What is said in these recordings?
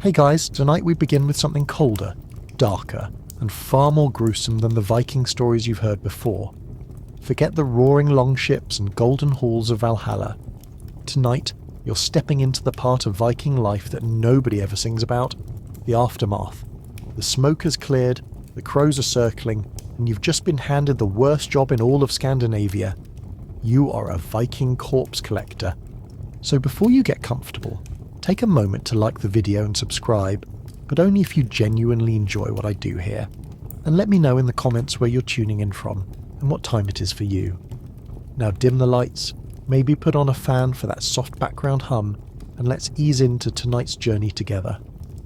Hey guys, tonight we begin with something colder, darker, and far more gruesome than the Viking stories you've heard before. Forget the roaring longships and golden halls of Valhalla. Tonight, you're stepping into the part of Viking life that nobody ever sings about, the aftermath. The smoke has cleared, the crows are circling, and you've just been handed the worst job in all of Scandinavia. You are a Viking corpse collector. So before you get comfortable, take a moment to like the video and subscribe, but only if you genuinely enjoy what I do here. And let me know in the comments where you're tuning in from and what time it is for you. Now dim the lights, maybe put on a fan for that soft background hum, and let's ease into tonight's journey together.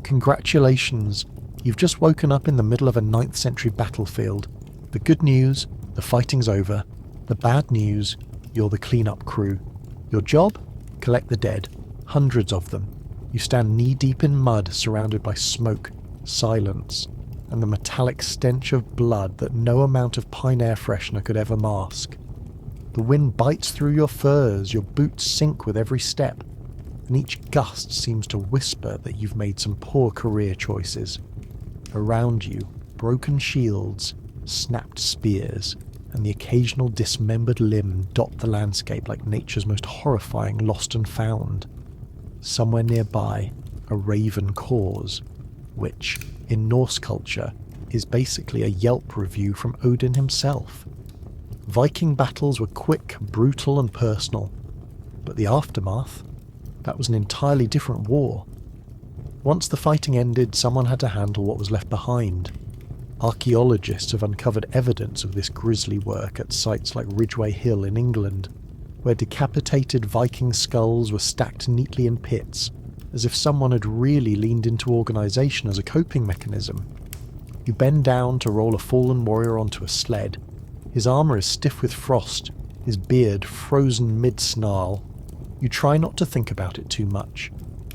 Congratulations, you've just woken up in the middle of a 9th century battlefield. The good news, the fighting's over. The bad news, you're the cleanup crew. Your job? Collect the dead. Hundreds of them. You stand knee-deep in mud surrounded by smoke, silence, and the metallic stench of blood that no amount of pine air freshener could ever mask. The wind bites through your furs, your boots sink with every step, and each gust seems to whisper that you've made some poor career choices. Around you, broken shields, snapped spears, and the occasional dismembered limb dot the landscape like nature's most horrifying lost and found. Somewhere nearby, a raven caws, which, in Norse culture, is basically a Yelp review from Odin himself. Viking battles were quick, brutal and personal, but the aftermath? That was an entirely different war. Once the fighting ended, someone had to handle what was left behind. Archaeologists have uncovered evidence of this grisly work at sites like Ridgeway Hill in England, where decapitated Viking skulls were stacked neatly in pits, as if someone had really leaned into organisation as a coping mechanism. You bend down to roll a fallen warrior onto a sled. His armour is stiff with frost, his beard frozen mid-snarl. You try not to think about it too much.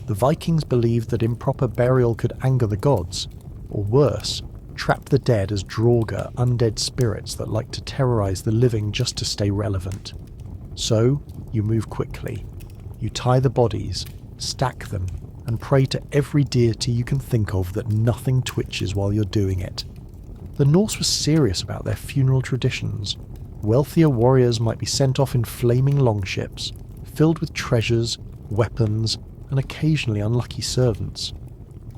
The Vikings believed that improper burial could anger the gods, or worse, trap the dead as Draugr, undead spirits that like to terrorise the living just to stay relevant. So, you move quickly. You tie the bodies, stack them, and pray to every deity you can think of that nothing twitches while you're doing it. The Norse were serious about their funeral traditions. Wealthier warriors might be sent off in flaming longships, filled with treasures, weapons, and occasionally unlucky servants.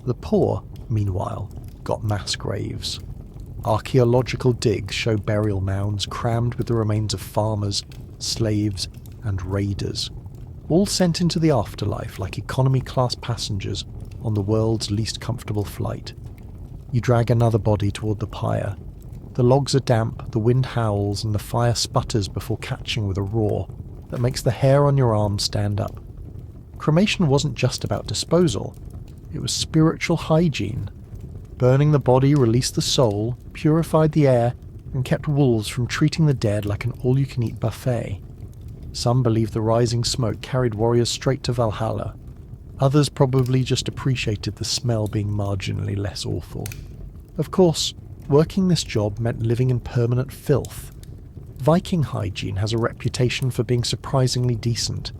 The poor, meanwhile, got mass graves. Archaeological digs show burial mounds crammed with the remains of farmers, slaves, and raiders, all sent into the afterlife like economy-class passengers on the world's least comfortable flight. You drag another body toward the pyre. The logs are damp, the wind howls, and the fire sputters before catching with a roar that makes the hair on your arms stand up. Cremation wasn't just about disposal, it was spiritual hygiene. Burning the body released the soul, purified the air, and kept wolves from treating the dead like an all-you-can-eat buffet. Some believed the rising smoke carried warriors straight to Valhalla. Others probably just appreciated the smell being marginally less awful. Of course, working this job meant living in permanent filth. Viking hygiene has a reputation for being surprisingly decent.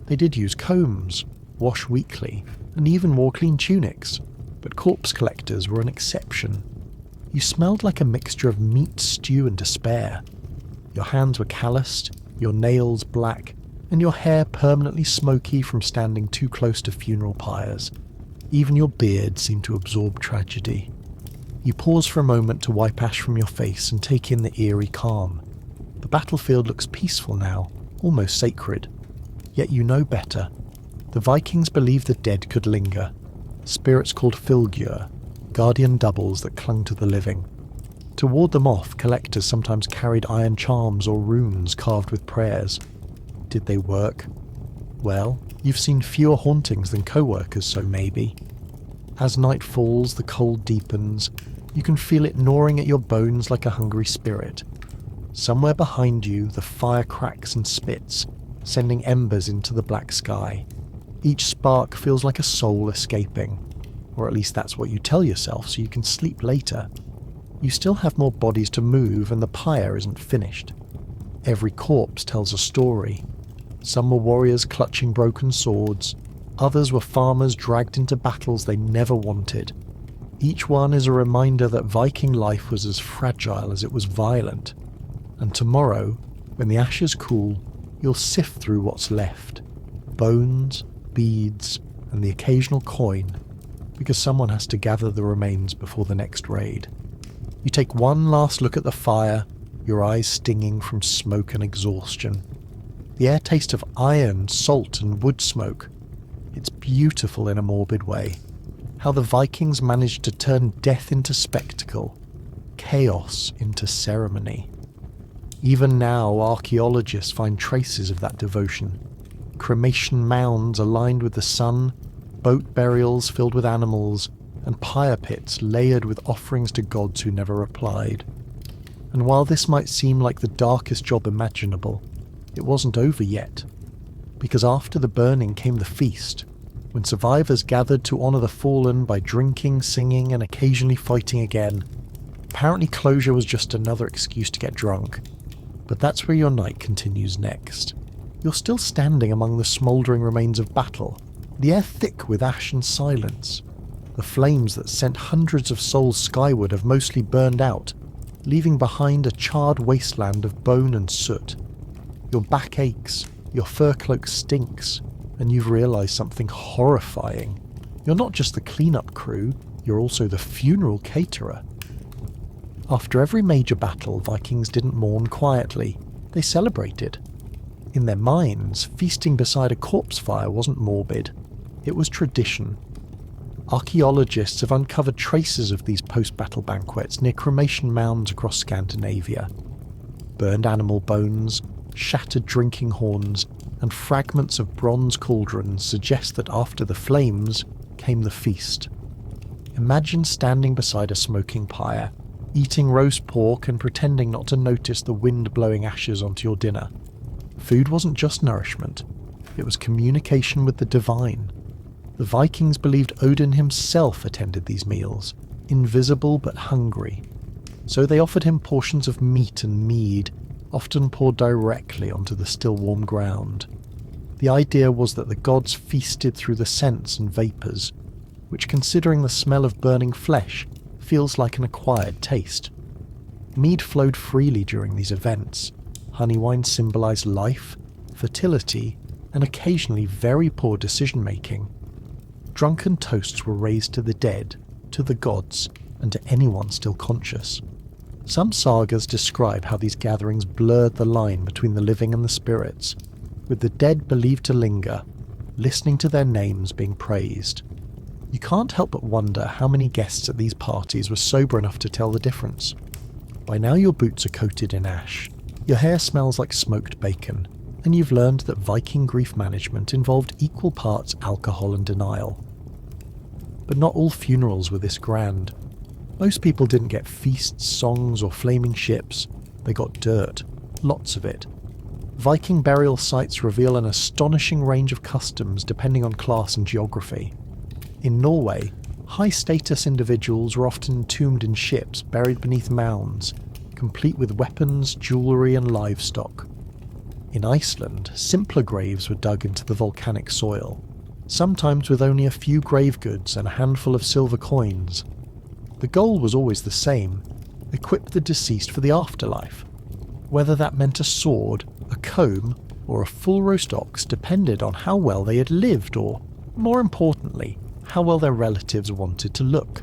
They did use combs, wash weekly, and even wore clean tunics. But corpse collectors were an exception. You smelled like a mixture of meat, stew and despair. Your hands were calloused, your nails black, and your hair permanently smoky from standing too close to funeral pyres. Even your beard seemed to absorb tragedy. You pause for a moment to wipe ash from your face and take in the eerie calm. The battlefield looks peaceful now, almost sacred. Yet you know better. The Vikings believed the dead could linger. Spirits called fylgjur, guardian doubles that clung to the living. To ward them off, collectors sometimes carried iron charms or runes carved with prayers. Did they work? Well, you've seen fewer hauntings than co-workers, so maybe. As night falls, the cold deepens. You can feel it gnawing at your bones like a hungry spirit. Somewhere behind you, the fire cracks and spits, sending embers into the black sky. Each spark feels like a soul escaping, or at least that's what you tell yourself so you can sleep later. You still have more bodies to move and the pyre isn't finished. Every corpse tells a story. Some were warriors clutching broken swords, Others were farmers dragged into battles they never wanted. Each one is a reminder that Viking life was as fragile as it was violent. And tomorrow, when the ashes cool, you'll sift through what's left. Bones, beads, and the occasional coin, because someone has to gather the remains before the next raid. You take one last look at the fire, your eyes stinging from smoke and exhaustion. The air taste of iron, salt, and wood smoke. It's beautiful in a morbid way. How the Vikings managed to turn death into spectacle, chaos into ceremony. Even now, archaeologists find traces of that devotion. Cremation mounds aligned with the sun, boat burials filled with animals, and pyre pits layered with offerings to gods who never replied. And while this might seem like the darkest job imaginable, it wasn't over yet. Because after the burning came the feast, when survivors gathered to honour the fallen by drinking, singing, and occasionally fighting again. Apparently closure was just another excuse to get drunk. But that's where your night continues next. You're still standing among the smouldering remains of battle, the air thick with ash and silence. The flames that sent hundreds of souls skyward have mostly burned out, leaving behind a charred wasteland of bone and soot. Your back aches, your fur cloak stinks, and you've realised something horrifying. You're not just the cleanup crew, you're also the funeral caterer. After every major battle, Vikings didn't mourn quietly, they celebrated. In their minds, feasting beside a corpse fire wasn't morbid, it was tradition. Archaeologists have uncovered traces of these post-battle banquets near cremation mounds across Scandinavia. Burned animal bones, shattered drinking horns, and fragments of bronze cauldrons suggest that after the flames came the feast. Imagine standing beside a smoking pyre, eating roast pork and pretending not to notice the wind blowing ashes onto your dinner. Food wasn't just nourishment, it was communication with the divine. The Vikings believed Odin himself attended these meals, invisible but hungry. So they offered him portions of meat and mead, often poured directly onto the still warm ground. The idea was that the gods feasted through the scents and vapours, which, considering the smell of burning flesh, feels like an acquired taste. Mead flowed freely during these events. Honey wine symbolised life, fertility, and occasionally very poor decision-making. Drunken toasts were raised to the dead, to the gods, and to anyone still conscious. Some sagas describe how these gatherings blurred the line between the living and the spirits, with the dead believed to linger, listening to their names being praised. You can't help but wonder how many guests at these parties were sober enough to tell the difference. By now your boots are coated in ash, your hair smells like smoked bacon, and you've learned that Viking grief management involved equal parts alcohol and denial. But not all funerals were this grand. Most people didn't get feasts, songs, or flaming ships. They got dirt, lots of it. Viking burial sites reveal an astonishing range of customs depending on class and geography. In Norway, high-status individuals were often entombed in ships buried beneath mounds, complete with weapons, jewellery, and livestock. In Iceland, simpler graves were dug into the volcanic soil, sometimes with only a few grave goods and a handful of silver coins. The goal was always the same: equip the deceased for the afterlife. Whether that meant a sword, a comb, or a full roast ox depended on how well they had lived, or, more importantly, how well their relatives wanted to look.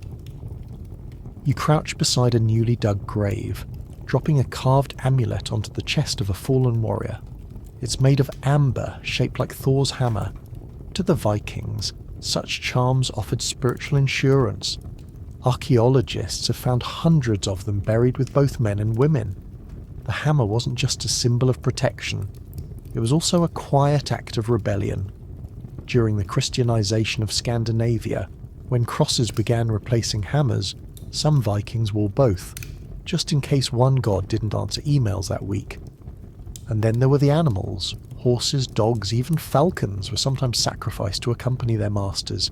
You crouch beside a newly dug grave, dropping a carved amulet onto the chest of a fallen warrior. It's made of amber, shaped like Thor's hammer. To the Vikings, such charms offered spiritual insurance. Archaeologists have found hundreds of them buried with both men and women. The hammer wasn't just a symbol of protection, it was also a quiet act of rebellion. During the Christianization of Scandinavia, when crosses began replacing hammers, some Vikings wore both, just in case one god didn't answer emails that week. And then there were the animals. Horses, dogs, even falcons were sometimes sacrificed to accompany their masters.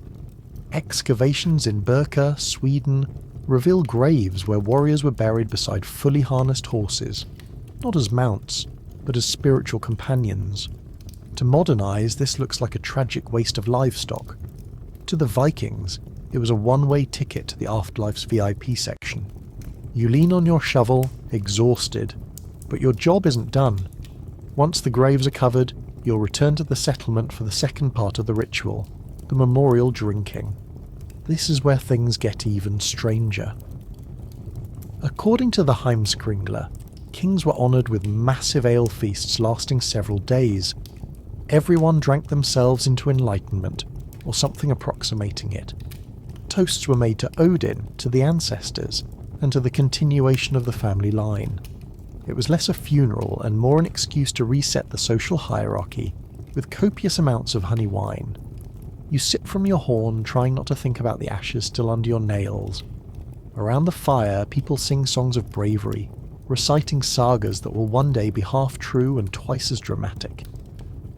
Excavations in Birka, Sweden, reveal graves where warriors were buried beside fully harnessed horses, not as mounts, but as spiritual companions. To modernise, this looks like a tragic waste of livestock. To the Vikings, it was a one-way ticket to the afterlife's VIP section. You lean on your shovel, exhausted, but your job isn't done. Once the graves are covered, you'll return to the settlement for the second part of the ritual, the memorial drinking. This is where things get even stranger. According to the Heimskringla, kings were honoured with massive ale feasts lasting several days. Everyone drank themselves into enlightenment, or something approximating it. Toasts were made to Odin, to the ancestors, and to the continuation of the family line. It was less a funeral and more an excuse to reset the social hierarchy, with copious amounts of honey wine. You sip from your horn, trying not to think about the ashes still under your nails. Around the fire, people sing songs of bravery, reciting sagas that will one day be half true and twice as dramatic.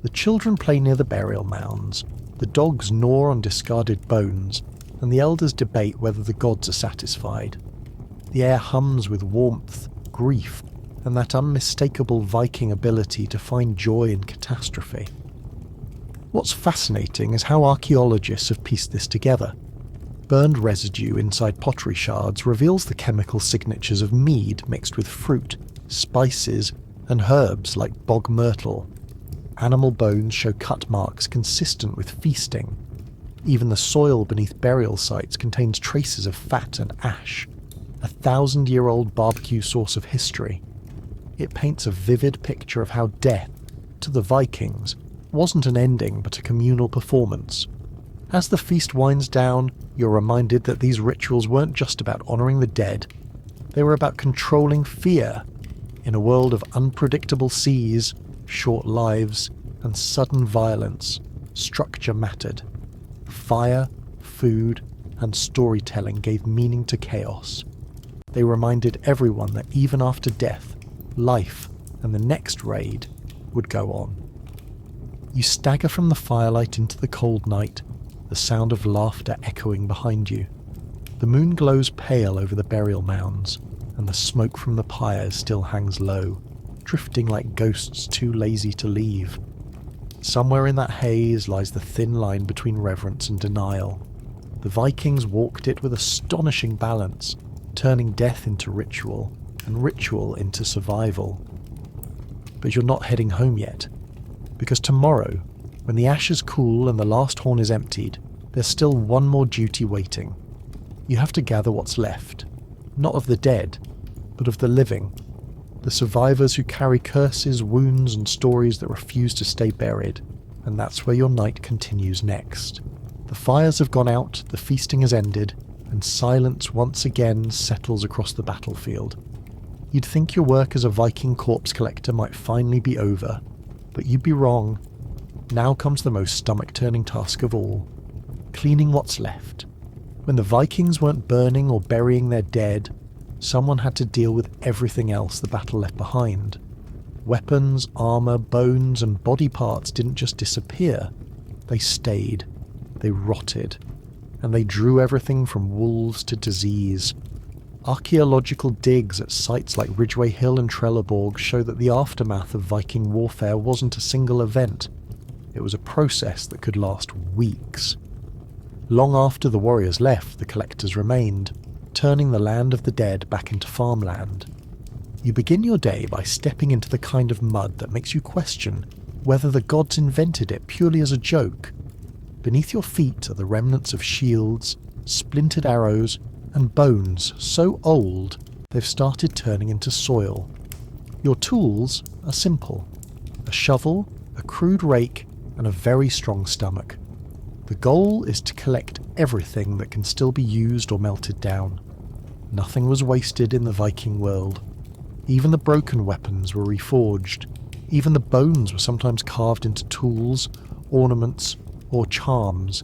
The children play near the burial mounds, the dogs gnaw on discarded bones, and the elders debate whether the gods are satisfied. The air hums with warmth, grief, and that unmistakable Viking ability to find joy in catastrophe. What's fascinating is how archaeologists have pieced this together. Burned residue inside pottery shards reveals the chemical signatures of mead mixed with fruit, spices, and herbs like bog myrtle. Animal bones show cut marks consistent with feasting. Even the soil beneath burial sites contains traces of fat and ash, a 1,000-year-old barbecue source of history. It paints a vivid picture of how death, to the Vikings, wasn't an ending but a communal performance. As the feast winds down, you're reminded that these rituals weren't just about honouring the dead, they were about controlling fear. In a world of unpredictable seas, short lives, and sudden violence, structure mattered. Fire, food, and storytelling gave meaning to chaos. They reminded everyone that even after death, life and the next raid would go on. You stagger from the firelight into the cold night, the sound of laughter echoing behind you. The moon glows pale over the burial mounds, and the smoke from the pyres still hangs low, drifting like ghosts too lazy to leave. Somewhere in that haze lies the thin line between reverence and denial. The Vikings walked it with astonishing balance, turning death into ritual, and ritual into survival. But you're not heading home yet, because tomorrow, when the ashes cool and the last horn is emptied, there's still one more duty waiting. You have to gather what's left, not of the dead, but of the living, the survivors who carry curses, wounds, and stories that refuse to stay buried, and that's where your night continues next. The fires have gone out, the feasting has ended, and silence once again settles across the battlefield. You'd think your work as a Viking corpse collector might finally be over, but you'd be wrong. Now comes the most stomach-turning task of all, cleaning what's left. When the Vikings weren't burning or burying their dead, someone had to deal with everything else the battle left behind. Weapons, armour, bones, and body parts didn't just disappear. They stayed, they rotted, and they drew everything from wolves to disease. Archaeological digs at sites like Ridgeway Hill and Trelleborg show that the aftermath of Viking warfare wasn't a single event. It was a process that could last weeks. Long after the warriors left, the collectors remained, turning the land of the dead back into farmland. You begin your day by stepping into the kind of mud that makes you question whether the gods invented it purely as a joke. Beneath your feet are the remnants of shields, splintered arrows, and bones so old they've started turning into soil. Your tools are simple: a shovel, a crude rake, and a very strong stomach. The goal is to collect everything that can still be used or melted down. Nothing was wasted in the Viking world. Even the broken weapons were reforged. Even the bones were sometimes carved into tools, ornaments, or charms.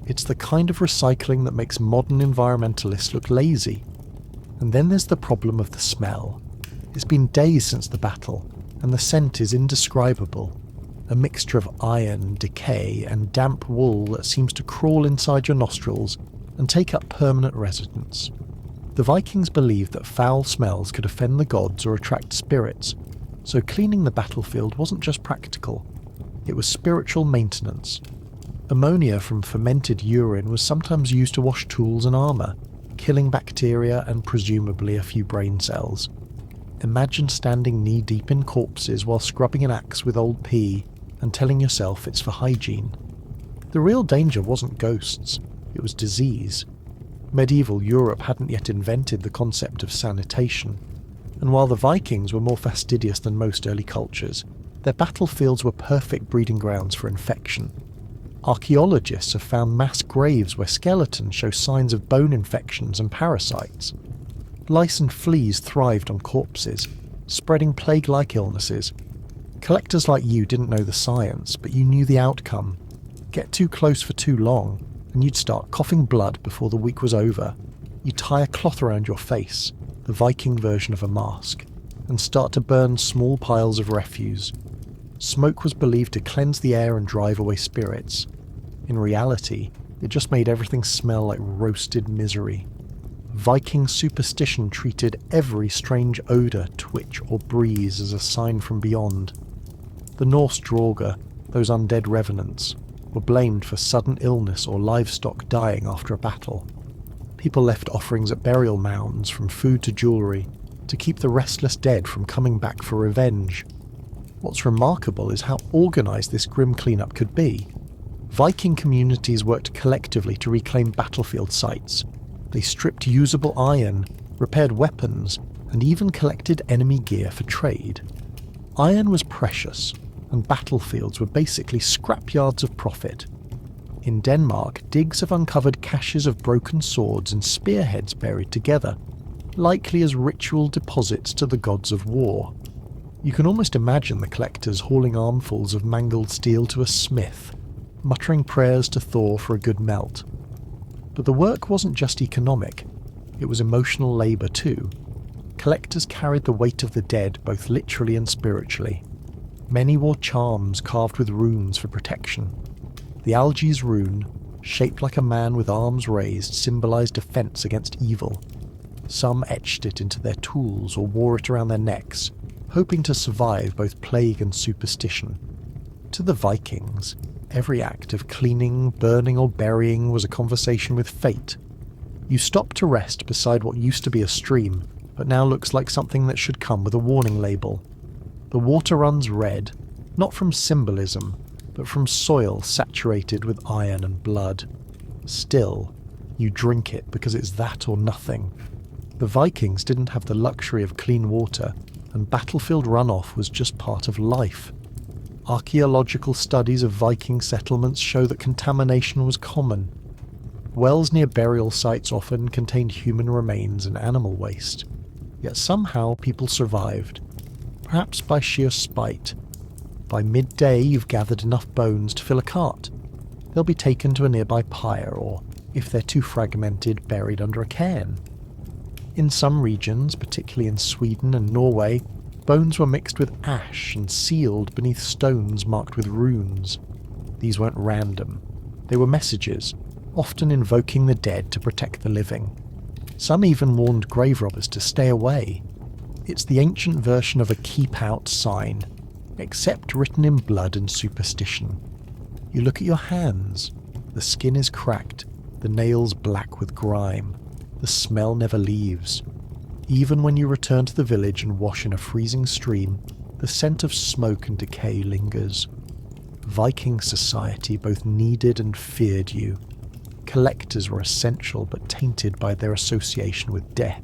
It's the kind of recycling that makes modern environmentalists look lazy. And then there's the problem of the smell. It's been days since the battle, and the scent is indescribable. A mixture of iron, decay, and damp wool that seems to crawl inside your nostrils and take up permanent residence. The Vikings believed that foul smells could offend the gods or attract spirits, so cleaning the battlefield wasn't just practical, It was spiritual maintenance. Ammonia from fermented urine was sometimes used to wash tools and armour, killing bacteria and presumably a few brain cells. Imagine standing knee-deep in corpses while scrubbing an axe with old pee and telling yourself it's for hygiene. The real danger wasn't ghosts, it was disease. Medieval Europe hadn't yet invented the concept of sanitation, and while the Vikings were more fastidious than most early cultures, their battlefields were perfect breeding grounds for infection. Archaeologists have found mass graves where skeletons show signs of bone infections and parasites. Lice and fleas thrived on corpses, spreading plague-like illnesses. Collectors like you didn't know the science, but you knew the outcome. Get too close for too long, and you'd start coughing blood before the week was over. You'd tie a cloth around your face, the Viking version of a mask, and start to burn small piles of refuse. Smoke was believed to cleanse the air and drive away spirits. In reality, it just made everything smell like roasted misery. Viking superstition treated every strange odour, twitch or breeze as a sign from beyond. The Norse Draugr, those undead revenants, were blamed for sudden illness or livestock dying after a battle. People left offerings at burial mounds, from food to jewellery, to keep the restless dead from coming back for revenge. What's remarkable is how organised this grim cleanup could be. Viking communities worked collectively to reclaim battlefield sites. They stripped usable iron, repaired weapons, and even collected enemy gear for trade. Iron was precious, and battlefields were basically scrapyards of profit. In Denmark, digs have uncovered caches of broken swords and spearheads buried together, likely as ritual deposits to the gods of war. You can almost imagine the collectors hauling armfuls of mangled steel to a smith, muttering prayers to Thor for a good melt. But the work wasn't just economic, it was emotional labour too. Collectors carried the weight of the dead both literally and spiritually. Many wore charms carved with runes for protection. The Algi's rune, shaped like a man with arms raised, symbolised defence against evil. Some etched it into their tools or wore it around their necks, hoping to survive both plague and superstition. To the Vikings, every act of cleaning, burning or burying was a conversation with fate. You stopped to rest beside what used to be a stream, but now looks like something that should come with a warning label. The water runs red, not from symbolism, but from soil saturated with iron and blood. Still, you drink it because it's that or nothing. The Vikings didn't have the luxury of clean water, and battlefield runoff was just part of life. Archaeological studies of Viking settlements show that contamination was common. Wells near burial sites often contained human remains and animal waste. Yet somehow people survived, perhaps by sheer spite. By midday you've gathered enough bones to fill a cart. They'll be taken to a nearby pyre, or, if they're too fragmented, buried under a cairn. In some regions, particularly in Sweden and Norway, bones were mixed with ash and sealed beneath stones marked with runes. These weren't random. They were messages, often invoking the dead to protect the living. Some even warned grave robbers to stay away. It's the ancient version of a keep out sign, except written in blood and superstition. You look at your hands. The skin is cracked, the nails black with grime. The smell never leaves. Even when you return to the village and wash in a freezing stream, the scent of smoke and decay lingers. Viking society both needed and feared you. Collectors were essential but tainted by their association with death.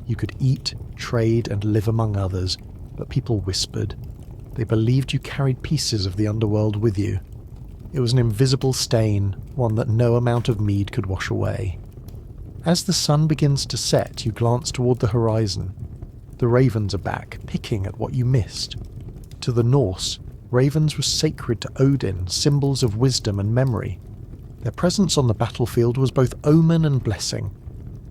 You could eat, trade, and live among others, but people whispered. They believed you carried pieces of the underworld with you. It was an invisible stain, one that no amount of mead could wash away. As the sun begins to set, you glance toward the horizon. The ravens are back, picking at what you missed. To the Norse, ravens were sacred to Odin, symbols of wisdom and memory. Their presence on the battlefield was both omen and blessing.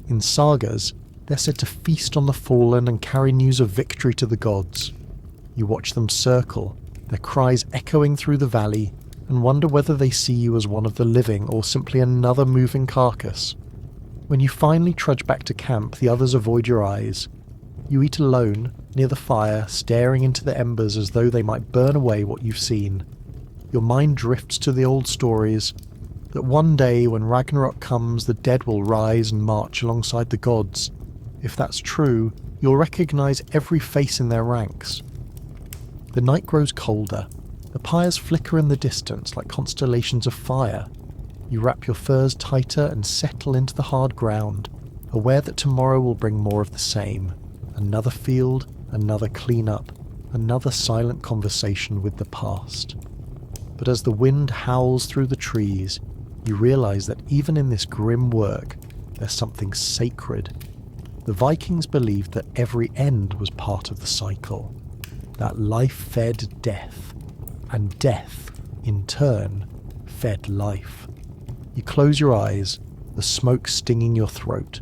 In sagas, they're said to feast on the fallen and carry news of victory to the gods. You watch them circle, their cries echoing through the valley, and wonder whether they see you as one of the living or simply another moving carcass. When you finally trudge back to camp, the others avoid your eyes. You eat alone, near the fire, staring into the embers as though they might burn away what you've seen. Your mind drifts to the old stories, that one day when Ragnarok comes, the dead will rise and march alongside the gods. If that's true, you'll recognise every face in their ranks. The night grows colder. The pyres flicker in the distance like constellations of fire. You wrap your furs tighter and settle into the hard ground, aware that tomorrow will bring more of the same. Another field, another clean-up, another silent conversation with the past. But as the wind howls through the trees, you realise that even in this grim work, there's something sacred. The Vikings believed that every end was part of the cycle, that life fed death, and death, in turn, fed life. You close your eyes, the smoke stinging your throat.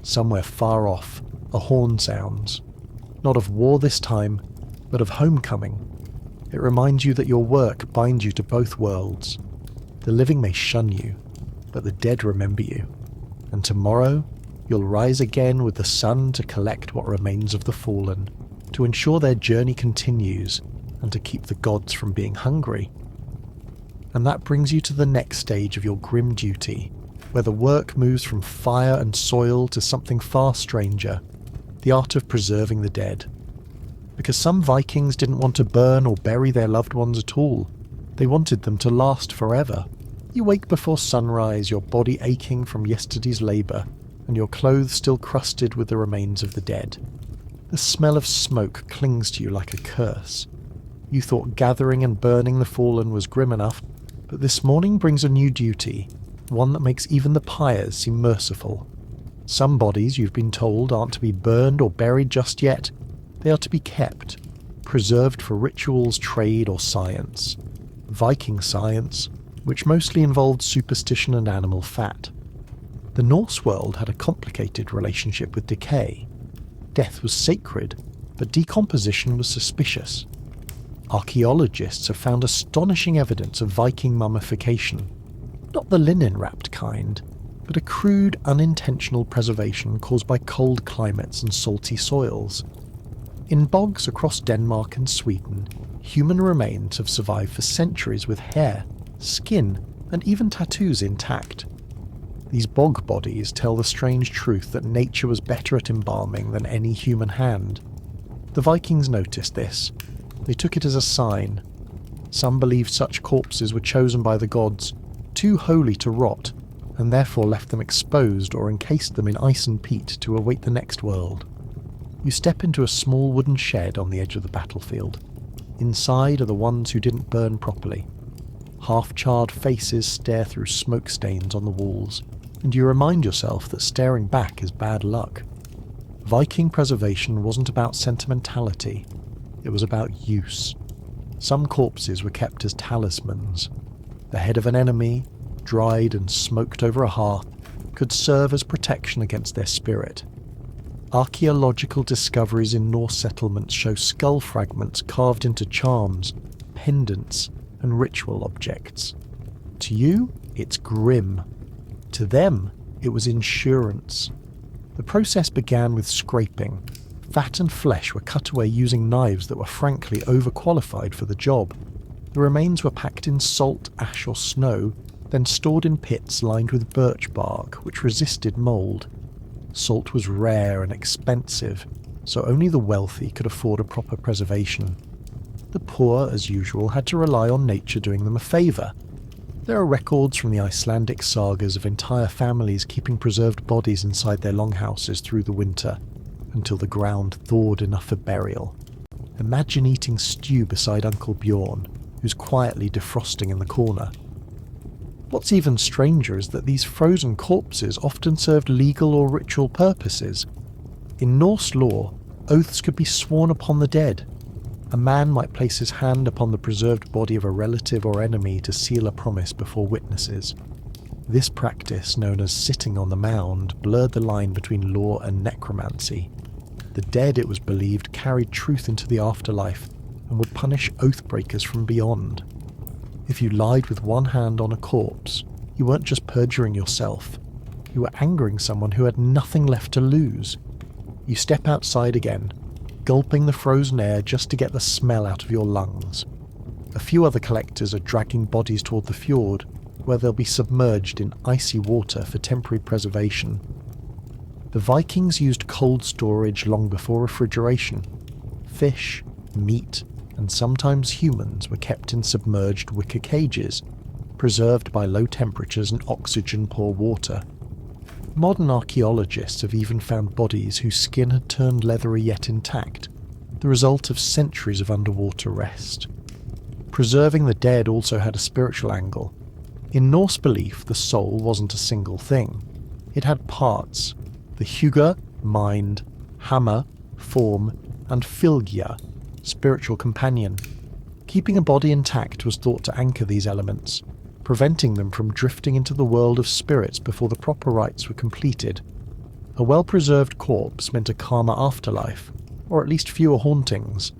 Somewhere far off, a horn sounds. Not of war this time, but of homecoming. It reminds you that your work binds you to both worlds. The living may shun you, but the dead remember you. And tomorrow, you'll rise again with the sun to collect what remains of the fallen, to ensure their journey continues, and to keep the gods from being hungry. And that brings you to the next stage of your grim duty, where the work moves from fire and soil to something far stranger, the art of preserving the dead. Because some Vikings didn't want to burn or bury their loved ones at all. They wanted them to last forever. You wake before sunrise, your body aching from yesterday's labour, and your clothes still crusted with the remains of the dead. The smell of smoke clings to you like a curse. You thought gathering and burning the fallen was grim enough, but this morning brings a new duty, one that makes even the pyres seem merciful. Some bodies, you've been told, aren't to be burned or buried just yet. They are to be kept, preserved for rituals, trade, or science. Viking science, which mostly involved superstition and animal fat. The Norse world had a complicated relationship with decay. Death was sacred, but decomposition was suspicious. Archaeologists have found astonishing evidence of Viking mummification. Not the linen-wrapped kind, but a crude, unintentional preservation caused by cold climates and salty soils. In bogs across Denmark and Sweden, human remains have survived for centuries with hair, skin, and even tattoos intact. These bog bodies tell the strange truth that nature was better at embalming than any human hand. The Vikings noticed this. They took it as a sign. Some believed such corpses were chosen by the gods, too holy to rot, and therefore left them exposed or encased them in ice and peat to await the next world. You step into a small wooden shed on the edge of the battlefield. Inside are the ones who didn't burn properly. Half-charred faces stare through smoke stains on the walls, and you remind yourself that staring back is bad luck. Viking preservation wasn't about sentimentality, it was about use. Some corpses were kept as talismans. The head of an enemy, dried and smoked over a hearth, could serve as protection against their spirit. Archaeological discoveries in Norse settlements show skull fragments carved into charms, pendants, and ritual objects. To you, it's grim. To them, it was insurance. The process began with scraping. Fat and flesh were cut away using knives that were frankly overqualified for the job. The remains were packed in salt, ash or snow, then stored in pits lined with birch bark, which resisted mould. Salt was rare and expensive, so only the wealthy could afford a proper preservation. The poor, as usual, had to rely on nature doing them a favour. There are records from the Icelandic sagas of entire families keeping preserved bodies inside their longhouses through the winter, until the ground thawed enough for burial. Imagine eating stew beside Uncle Bjorn, who's quietly defrosting in the corner. What's even stranger is that these frozen corpses often served legal or ritual purposes. In Norse law, oaths could be sworn upon the dead. A man might place his hand upon the preserved body of a relative or enemy to seal a promise before witnesses. This practice, known as sitting on the mound, blurred the line between law and necromancy. The dead, it was believed, carried truth into the afterlife and would punish oath-breakers from beyond. If you lied with one hand on a corpse, you weren't just perjuring yourself. You were angering someone who had nothing left to lose. You step outside again, gulping the frozen air just to get the smell out of your lungs. A few other collectors are dragging bodies toward the fjord, where they'll be submerged in icy water for temporary preservation. The Vikings used cold storage long before refrigeration. Fish, meat, and sometimes humans were kept in submerged wicker cages, preserved by low temperatures and oxygen-poor water. Modern archaeologists have even found bodies whose skin had turned leathery yet intact, the result of centuries of underwater rest. Preserving the dead also had a spiritual angle. In Norse belief, the soul wasn't a single thing. It had parts: the hugr, mind, hammer, form, and fylgja, spiritual companion. Keeping a body intact was thought to anchor these elements, preventing them from drifting into the world of spirits before the proper rites were completed. A well-preserved corpse meant a calmer afterlife, or at least fewer hauntings.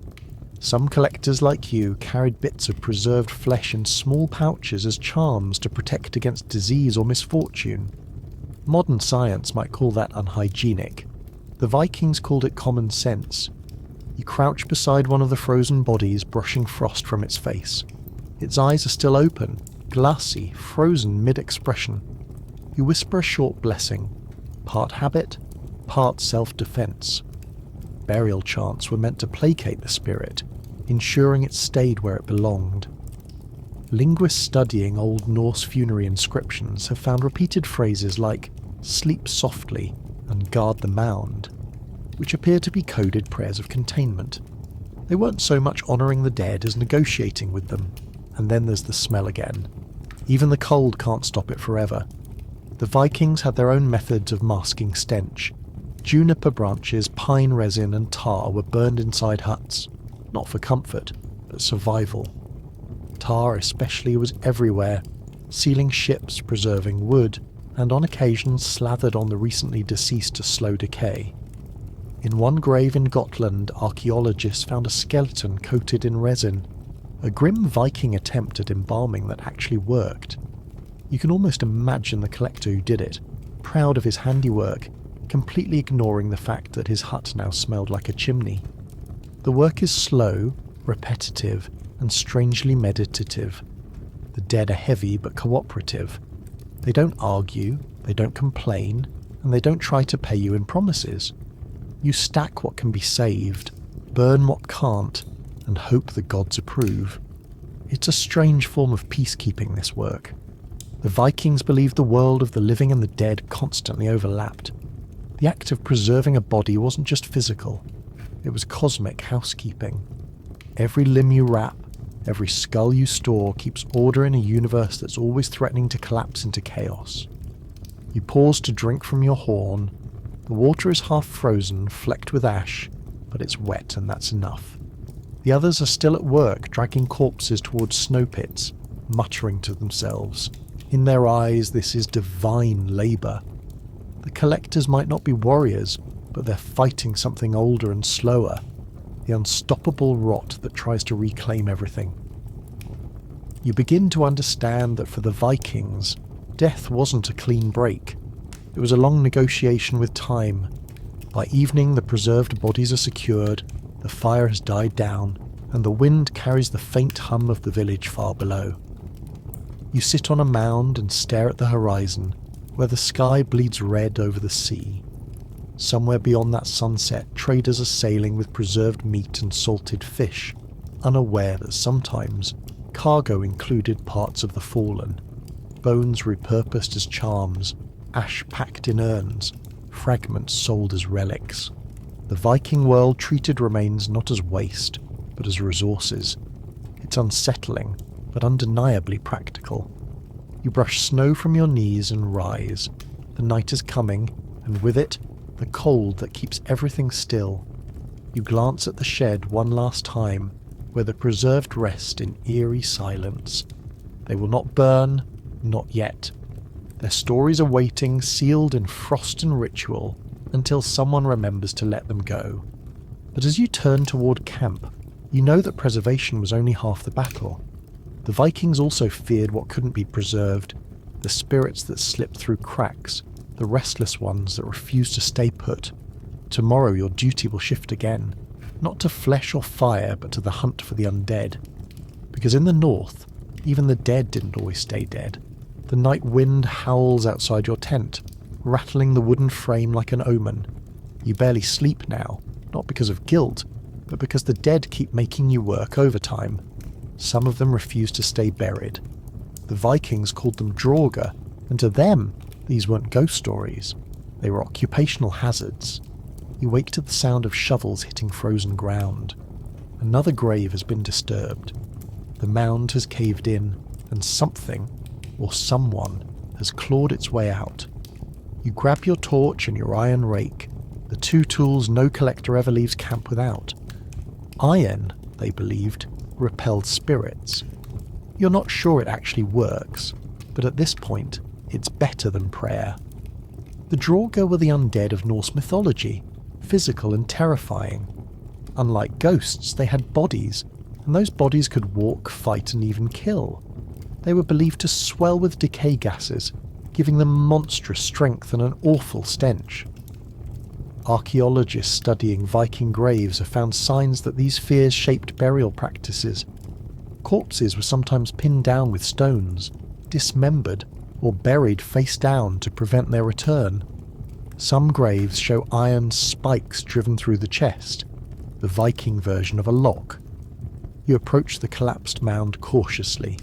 Some collectors like you carried bits of preserved flesh in small pouches as charms to protect against disease or misfortune. Modern science might call that unhygienic. The Vikings called it common sense. You crouch beside one of the frozen bodies, brushing frost from its face. Its eyes are still open, glassy, frozen mid-expression. You whisper a short blessing, part habit, part self-defense. Burial chants were meant to placate the spirit, ensuring it stayed where it belonged. Linguists studying Old Norse funerary inscriptions have found repeated phrases like "sleep softly" and "guard the mound," which appear to be coded prayers of containment. They weren't so much honouring the dead as negotiating with them. And then there's the smell again. Even the cold can't stop it forever. The Vikings had their own methods of masking stench. Juniper branches, pine resin and tar were burned inside huts, not for comfort, but survival. Tar especially was everywhere, sealing ships, preserving wood, and on occasion slathered on the recently deceased to slow decay. In one grave in Gotland, archaeologists found a skeleton coated in resin, a grim Viking attempt at embalming that actually worked. You can almost imagine the collector who did it, proud of his handiwork, completely ignoring the fact that his hut now smelled like a chimney. The work is slow, repetitive, and strangely meditative. The dead are heavy but cooperative. They don't argue, they don't complain, and they don't try to pay you in promises. You stack what can be saved, burn what can't, and hope the gods approve. It's a strange form of peacekeeping, this work. The Vikings believed the world of the living and the dead constantly overlapped. The act of preserving a body wasn't just physical, it was cosmic housekeeping. Every limb you wrap, every skull you store keeps order in a universe that's always threatening to collapse into chaos. You pause to drink from your horn. The water is half frozen, flecked with ash, but it's wet and that's enough. The others are still at work, dragging corpses towards snow pits, muttering to themselves. In their eyes, this is divine labour. The collectors might not be warriors, but they're fighting something older and slower, the unstoppable rot that tries to reclaim everything. You begin to understand that for the Vikings, death wasn't a clean break. It was a long negotiation with time. By evening, the preserved bodies are secured, the fire has died down, and the wind carries the faint hum of the village far below. You sit on a mound and stare at the horizon, where the sky bleeds red over the sea. Somewhere beyond that sunset, traders are sailing with preserved meat and salted fish, unaware that sometimes cargo included parts of the fallen, bones repurposed as charms, ash packed in urns, fragments sold as relics. The Viking world treated remains not as waste, but as resources. It's unsettling, but undeniably practical. You brush snow from your knees and rise. The night is coming, and with it, the cold that keeps everything still. You glance at the shed one last time, where the preserved rest in eerie silence. They will not burn, not yet. Their stories are waiting, sealed in frost and ritual, until someone remembers to let them go. But as you turn toward camp, you know that preservation was only half the battle. The Vikings also feared what couldn't be preserved, the spirits that slip through cracks, the restless ones that refuse to stay put. Tomorrow your duty will shift again, not to flesh or fire, but to the hunt for the undead. Because in the north, even the dead didn't always stay dead. The night wind howls outside your tent, rattling the wooden frame like an omen. You barely sleep now, not because of guilt, but because the dead keep making you work overtime. Some of them refuse to stay buried. The Vikings called them Draugr, and to them, these weren't ghost stories. They were occupational hazards. You wake to the sound of shovels hitting frozen ground. Another grave has been disturbed. The mound has caved in, and something, or someone, has clawed its way out. You grab your torch and your iron rake, the two tools no collector ever leaves camp without. Iron, they believed, repelled spirits. You're not sure it actually works, but at this point, it's better than prayer. The Draugr were the undead of Norse mythology, physical and terrifying. Unlike ghosts, they had bodies, and those bodies could walk, fight, and even kill. They were believed to swell with decay gases, giving them monstrous strength and an awful stench. Archaeologists studying Viking graves have found signs that these fears shaped burial practices. Corpses were sometimes pinned down with stones, dismembered, or buried face down to prevent their return. Some graves show iron spikes driven through the chest, the Viking version of a lock. You approach the collapsed mound cautiously,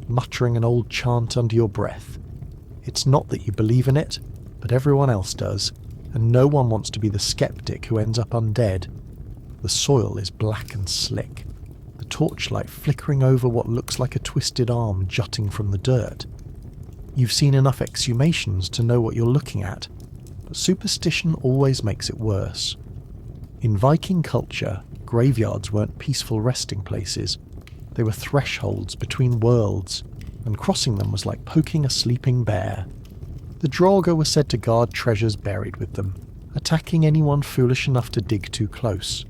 muttering an old chant under your breath. It's not that you believe in it, but everyone else does, and no one wants to be the skeptic who ends up undead. The soil is black and slick, the torchlight flickering over what looks like a twisted arm jutting from the dirt. You've seen enough exhumations to know what you're looking at, but superstition always makes it worse. In Viking culture, graveyards weren't peaceful resting places. They were thresholds between worlds, and crossing them was like poking a sleeping bear. The Draugr were said to guard treasures buried with them, attacking anyone foolish enough to dig too close.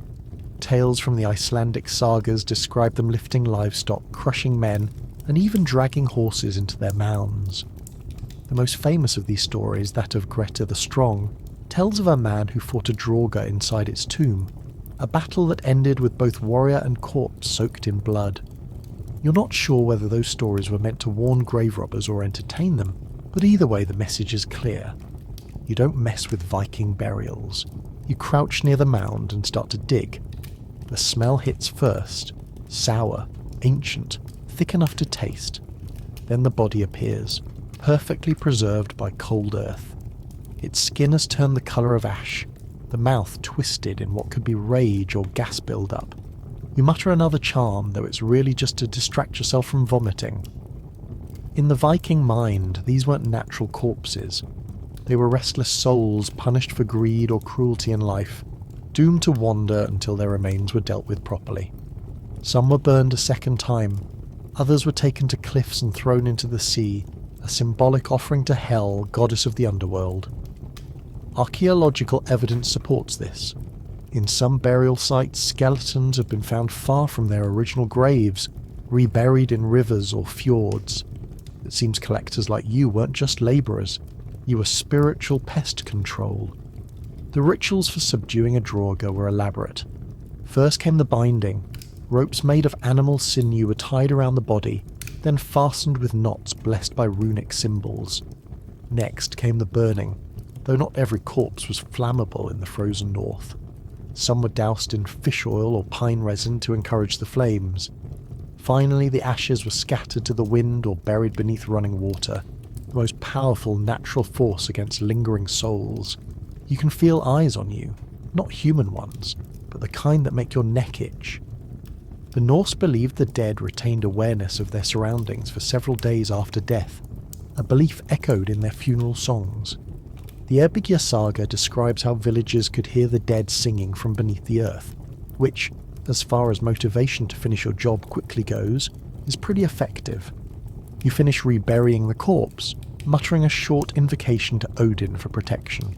Tales from the Icelandic sagas describe them lifting livestock, crushing men, and even dragging horses into their mounds. The most famous of these stories, that of Greta the Strong, tells of a man who fought a Draugr inside its tomb, a battle that ended with both warrior and corpse soaked in blood. You're not sure whether those stories were meant to warn grave robbers or entertain them, but either way the message is clear. You don't mess with Viking burials. You crouch near the mound and start to dig. The smell hits first, sour, ancient, thick enough to taste. Then the body appears, perfectly preserved by cold earth. Its skin has turned the colour of ash, the mouth twisted in what could be rage or gas build-up. You mutter another charm, though it's really just to distract yourself from vomiting. In the Viking mind, these weren't natural corpses. They were restless souls punished for greed or cruelty in life, doomed to wander until their remains were dealt with properly. Some were burned a second time, others were taken to cliffs and thrown into the sea, a symbolic offering to Hel, goddess of the underworld. Archaeological evidence supports this. In some burial sites, skeletons have been found far from their original graves, reburied in rivers or fjords. It seems collectors like you weren't just labourers, you were spiritual pest control. The rituals for subduing a Draugr were elaborate. First came the binding. Ropes made of animal sinew were tied around the body, then fastened with knots blessed by runic symbols. Next came the burning, though not every corpse was flammable in the frozen north. Some were doused in fish oil or pine resin to encourage the flames. Finally, the ashes were scattered to the wind or buried beneath running water, the most powerful natural force against lingering souls. You can feel eyes on you, not human ones, but the kind that make your neck itch. The Norse believed the dead retained awareness of their surroundings for several days after death, a belief echoed in their funeral songs. The Erbygja saga describes how villagers could hear the dead singing from beneath the earth, which, as far as motivation to finish your job quickly goes, is pretty effective. You finish reburying the corpse, muttering a short invocation to Odin for protection.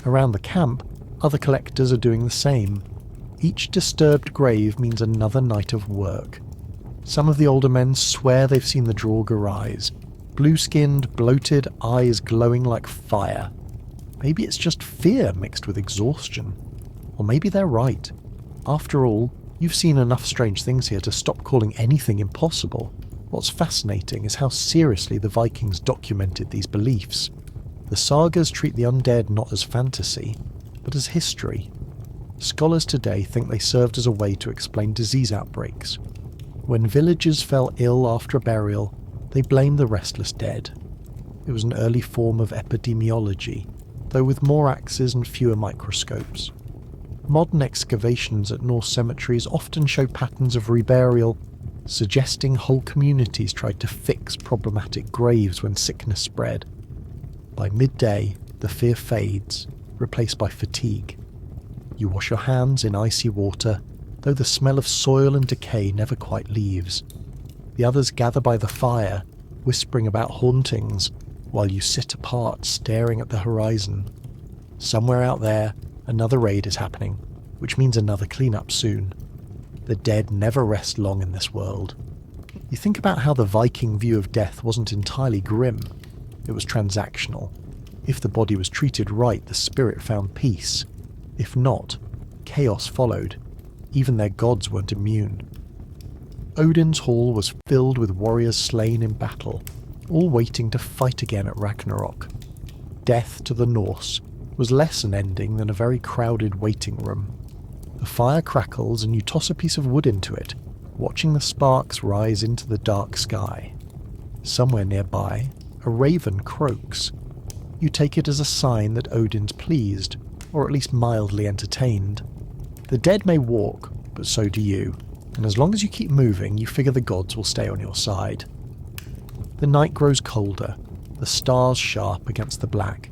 Around the camp, other collectors are doing the same. Each disturbed grave means another night of work. Some of the older men swear they've seen the Draugr rise, blue-skinned, bloated, eyes glowing like fire. Maybe it's just fear mixed with exhaustion. Or maybe they're right. After all, You've seen enough strange things here to stop calling anything impossible. What's fascinating is how seriously the Vikings documented these beliefs. The sagas treat the undead not as fantasy, but as history. Scholars today think they served as a way to explain disease outbreaks. When villagers fell ill after a burial, they blamed the restless dead. It was an early form of epidemiology, though with more axes and fewer microscopes. Modern excavations at Norse cemeteries often show patterns of reburial, suggesting whole communities tried to fix problematic graves when sickness spread. By midday, the fear fades, replaced by fatigue. You wash your hands in icy water, though the smell of soil and decay never quite leaves. The others gather by the fire, whispering about hauntings, while you sit apart staring at the horizon. Somewhere out there, another raid is happening, which means another cleanup soon. The dead never rest long in this world. You think about how the Viking view of death wasn't entirely grim. It was transactional. If the body was treated right, the spirit found peace. If not, chaos followed. Even their gods weren't immune. Odin's hall was filled with warriors slain in battle, all waiting to fight again at Ragnarok. Death to the Norse was less an ending than a very crowded waiting room. The fire crackles and you toss a piece of wood into it, watching the sparks rise into the dark sky. Somewhere nearby, a raven croaks. You take it as a sign that Odin's pleased, or at least mildly entertained. The dead may walk, but so do you, and as long as you keep moving, you figure the gods will stay on your side. The night grows colder, the stars sharp against the black.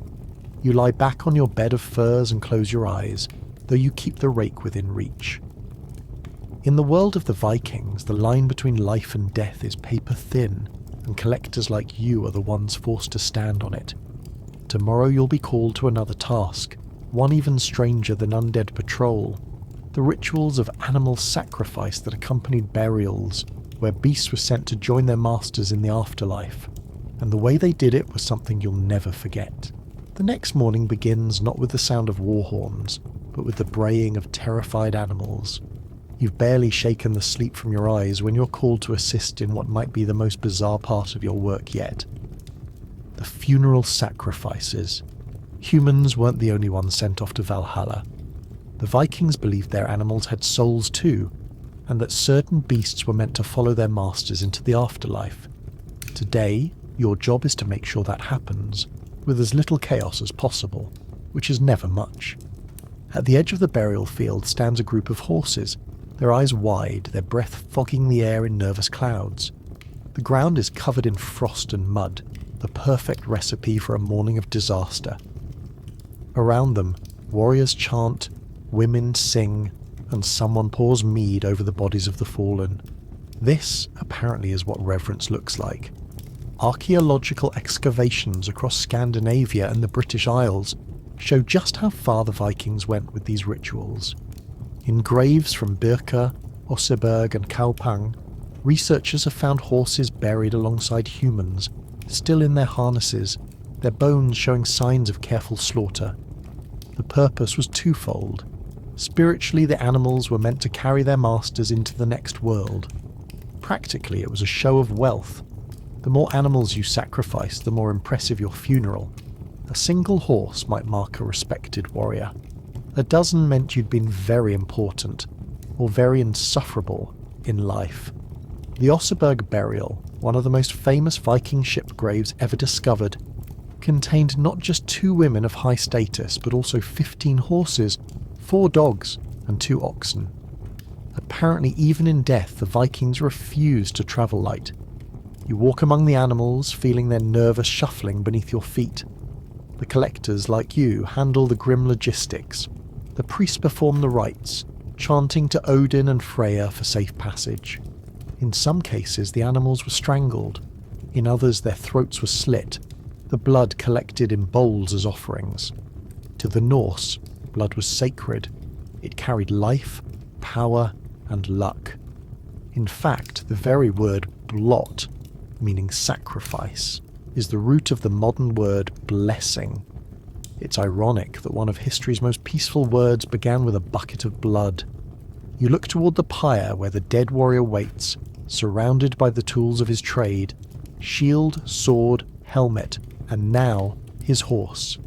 You lie back on your bed of furs and close your eyes, though you keep the rake within reach. In the world of the Vikings, the line between life and death is paper thin, and collectors like you are the ones forced to stand on it. Tomorrow you'll be called to another task, one even stranger than undead patrol. The rituals of animal sacrifice that accompanied burials, where beasts were sent to join their masters in the afterlife. And the way they did it was something you'll never forget. The next morning begins not with the sound of war horns, but with the braying of terrified animals. You've barely shaken the sleep from your eyes when you're called to assist in what might be the most bizarre part of your work yet. The funeral sacrifices. Humans weren't the only ones sent off to Valhalla. The Vikings believed their animals had souls too, and that certain beasts were meant to follow their masters into the afterlife. Today, your job is to make sure that happens, with as little chaos as possible, which is never much. At the edge of the burial field stands a group of horses, their eyes wide, their breath fogging the air in nervous clouds. The ground is covered in frost and mud, the perfect recipe for a morning of disaster. Around them, warriors chant, women sing, and someone pours mead over the bodies of the fallen. This, apparently, is what reverence looks like. Archaeological excavations across Scandinavia and the British Isles show just how far the Vikings went with these rituals. In graves from Birka, Oseberg and Kaupang, researchers have found horses buried alongside humans, still in their harnesses, their bones showing signs of careful slaughter. The purpose was twofold. Spiritually, the animals were meant to carry their masters into the next world. Practically, it was a show of wealth. The more animals you sacrificed, the more impressive your funeral. A single horse might mark a respected warrior. A dozen meant you'd been very important, or very insufferable, in life. The Oseberg burial, one of the most famous Viking ship graves ever discovered, contained not just 2 women of high status, but also 15 horses, 4 dogs, and 2 oxen. Apparently, even in death, the Vikings refused to travel light. You walk among the animals, feeling their nervous shuffling beneath your feet. The collectors, like you, handle the grim logistics. The priests perform the rites, chanting to Odin and Freya for safe passage. In some cases, the animals were strangled. In others, their throats were slit, the blood collected in bowls as offerings. To the Norse, blood was sacred. It carried life, power, and luck. In fact, the very word blot, meaning sacrifice, is the root of the modern word blessing. It's ironic that one of history's most peaceful words began with a bucket of blood. You look toward the pyre where the dead warrior waits, surrounded by the tools of his trade: shield, sword, helmet, and now his horse.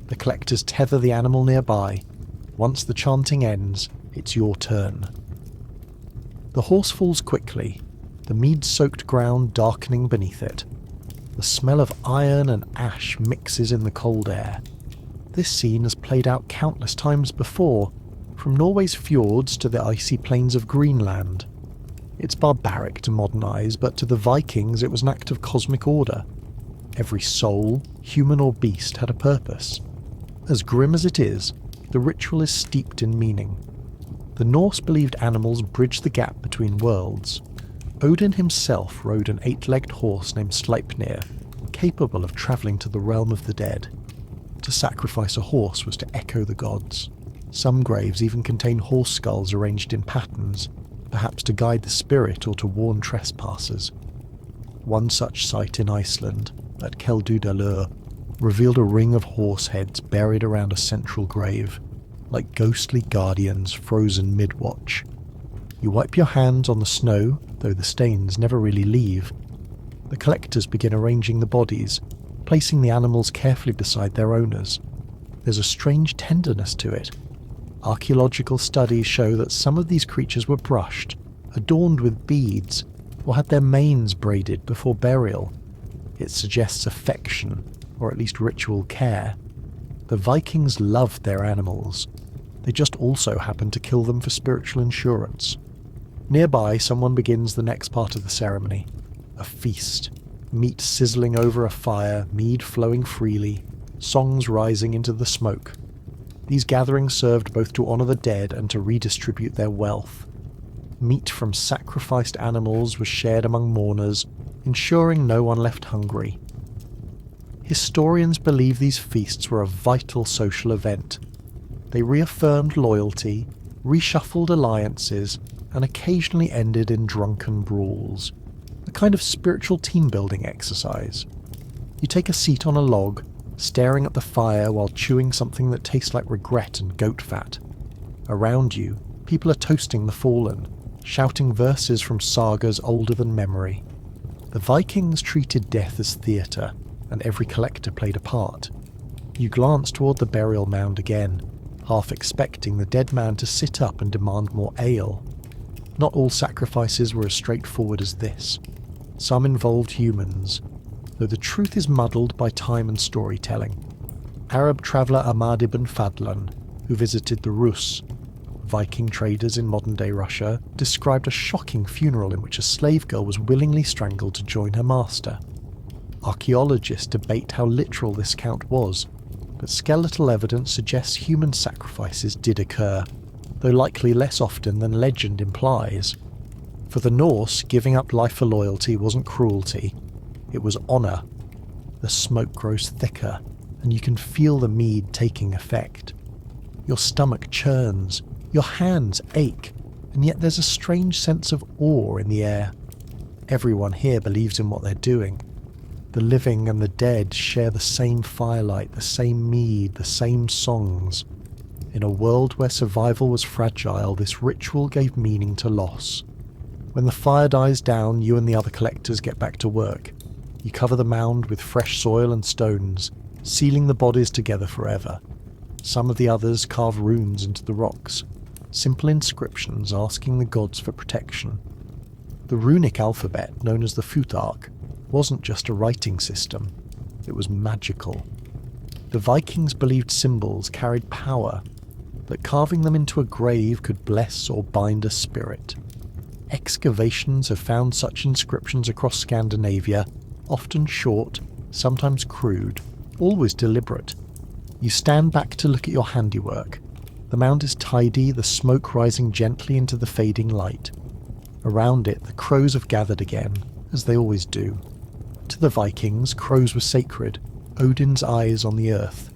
The collectors tether the animal nearby. Once the chanting ends, it's your turn. The horse falls quickly, the mead-soaked ground darkening beneath it. The smell of iron and ash mixes in the cold air. This scene has played out countless times before, from Norway's fjords to the icy plains of Greenland. It's barbaric to modernise, but to the Vikings it was an act of cosmic order. Every soul, human or beast, had a purpose. As grim as it is, the ritual is steeped in meaning. The Norse believed animals bridged the gap between worlds. Odin himself rode an 8-legged horse named Sleipnir, capable of travelling to the realm of the dead. To sacrifice a horse was to echo the gods. Some graves even contain horse skulls arranged in patterns, perhaps to guide the spirit or to warn trespassers. One such site in Iceland, at Keldudalur, revealed a ring of horse heads buried around a central grave, like ghostly guardians frozen mid-watch. You wipe your hands on the snow, though the stains never really leave. The collectors begin arranging the bodies, placing the animals carefully beside their owners. There's a strange tenderness to it. Archaeological studies show that some of these creatures were brushed, adorned with beads, or had their manes braided before burial. It suggests affection, or at least ritual care. The Vikings loved their animals. They just also happened to kill them for spiritual insurance. Nearby, someone begins the next part of the ceremony. A feast. Meat sizzling over a fire, mead flowing freely, songs rising into the smoke. These gatherings served both to honour the dead and to redistribute their wealth. Meat from sacrificed animals was shared among mourners, ensuring no one left hungry. Historians believe these feasts were a vital social event. They reaffirmed loyalty, reshuffled alliances, and occasionally ended in drunken brawls. A kind of spiritual team-building exercise. You take a seat on a log, staring at the fire while chewing something that tastes like regret and goat fat. Around you, people are toasting the fallen, shouting verses from sagas older than memory. The Vikings treated death as theatre, and every collector played a part. You glance toward the burial mound again, half expecting the dead man to sit up and demand more ale. Not all sacrifices were as straightforward as this. Some involved humans, though the truth is muddled by time and storytelling. Arab traveller Ahmad ibn Fadlan, who visited the Rus, Viking traders in modern-day Russia, described a shocking funeral in which a slave girl was willingly strangled to join her master. Archaeologists debate how literal this account was, but skeletal evidence suggests human sacrifices did occur, though likely less often than legend implies. For the Norse, giving up life for loyalty wasn't cruelty, it was honour. The smoke grows thicker, and you can feel the mead taking effect. Your stomach churns, your hands ache, and yet there's a strange sense of awe in the air. Everyone here believes in what they're doing. The living and the dead share the same firelight, the same mead, the same songs. In a world where survival was fragile, this ritual gave meaning to loss. When the fire dies down, you and the other collectors get back to work. You cover the mound with fresh soil and stones, sealing the bodies together forever. Some of the others carve runes into the rocks, simple inscriptions asking the gods for protection. The runic alphabet, known as the Futhark, wasn't just a writing system, it was magical. The Vikings believed symbols carried power, that carving them into a grave could bless or bind a spirit. Excavations have found such inscriptions across Scandinavia, often short, sometimes crude, always deliberate. You stand back to look at your handiwork. The mound is tidy, the smoke rising gently into the fading light. Around it, the crows have gathered again, as they always do. To the Vikings, crows were sacred, Odin's eyes on the earth.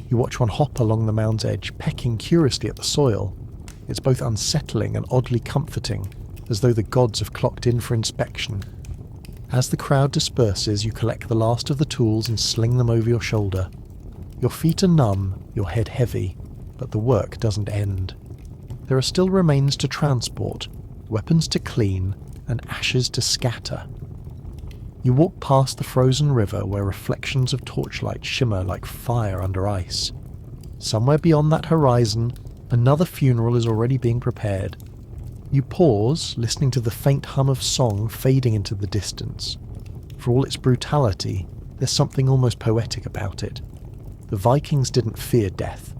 You watch one hop along the mound's edge, pecking curiously at the soil. It's both unsettling and oddly comforting, as though the gods have clocked in for inspection. As the crowd disperses, you collect the last of the tools and sling them over your shoulder. Your feet are numb, your head heavy, but the work doesn't end. there are still remains to transport, weapons to clean, and ashes to scatter. You walk past the frozen river where reflections of torchlight shimmer like fire under ice. Somewhere beyond that horizon, another funeral is already being prepared. You pause, listening to the faint hum of song fading into the distance. For all its brutality, there's something almost poetic about it. The Vikings didn't fear death.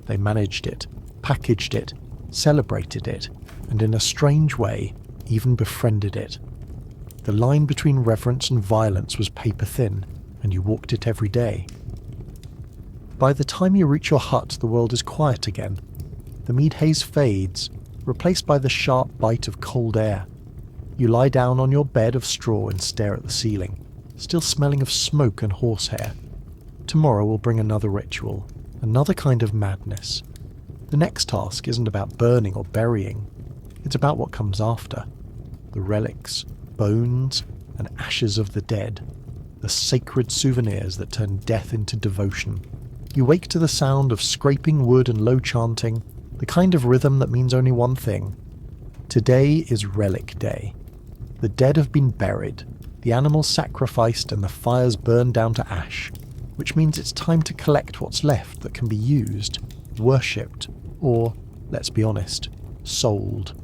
They managed it, packaged it, celebrated it, and in a strange way, even befriended it. The line between reverence and violence was paper thin, and you walked it every day. By the time you reach your hut, the world is quiet again. The mead haze fades, replaced by the sharp bite of cold air. You lie down on your bed of straw and stare at the ceiling, still smelling of smoke and horsehair. Tomorrow will bring another ritual, another kind of madness. The next task isn't about burning or burying. It's about what comes after. The relics, bones, and ashes of the dead. The sacred souvenirs that turn death into devotion. You wake to the sound of scraping wood and low chanting, the kind of rhythm that means only one thing. Today is Relic Day. The dead have been buried, the animals sacrificed, and the fires burned down to ash, which means it's time to collect what's left that can be used, worshipped, or, let's be honest, sold.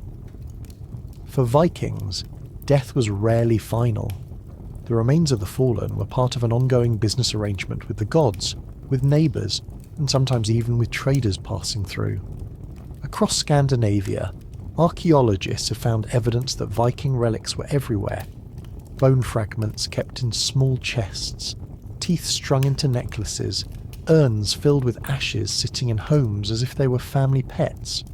For Vikings, death was rarely final. The remains of the fallen were part of an ongoing business arrangement with the gods, with neighbours, and sometimes even with traders passing through. Across Scandinavia, archaeologists have found evidence that Viking relics were everywhere. Bone fragments kept in small chests, teeth strung into necklaces, urns filled with ashes sitting in homes as if they were family pets.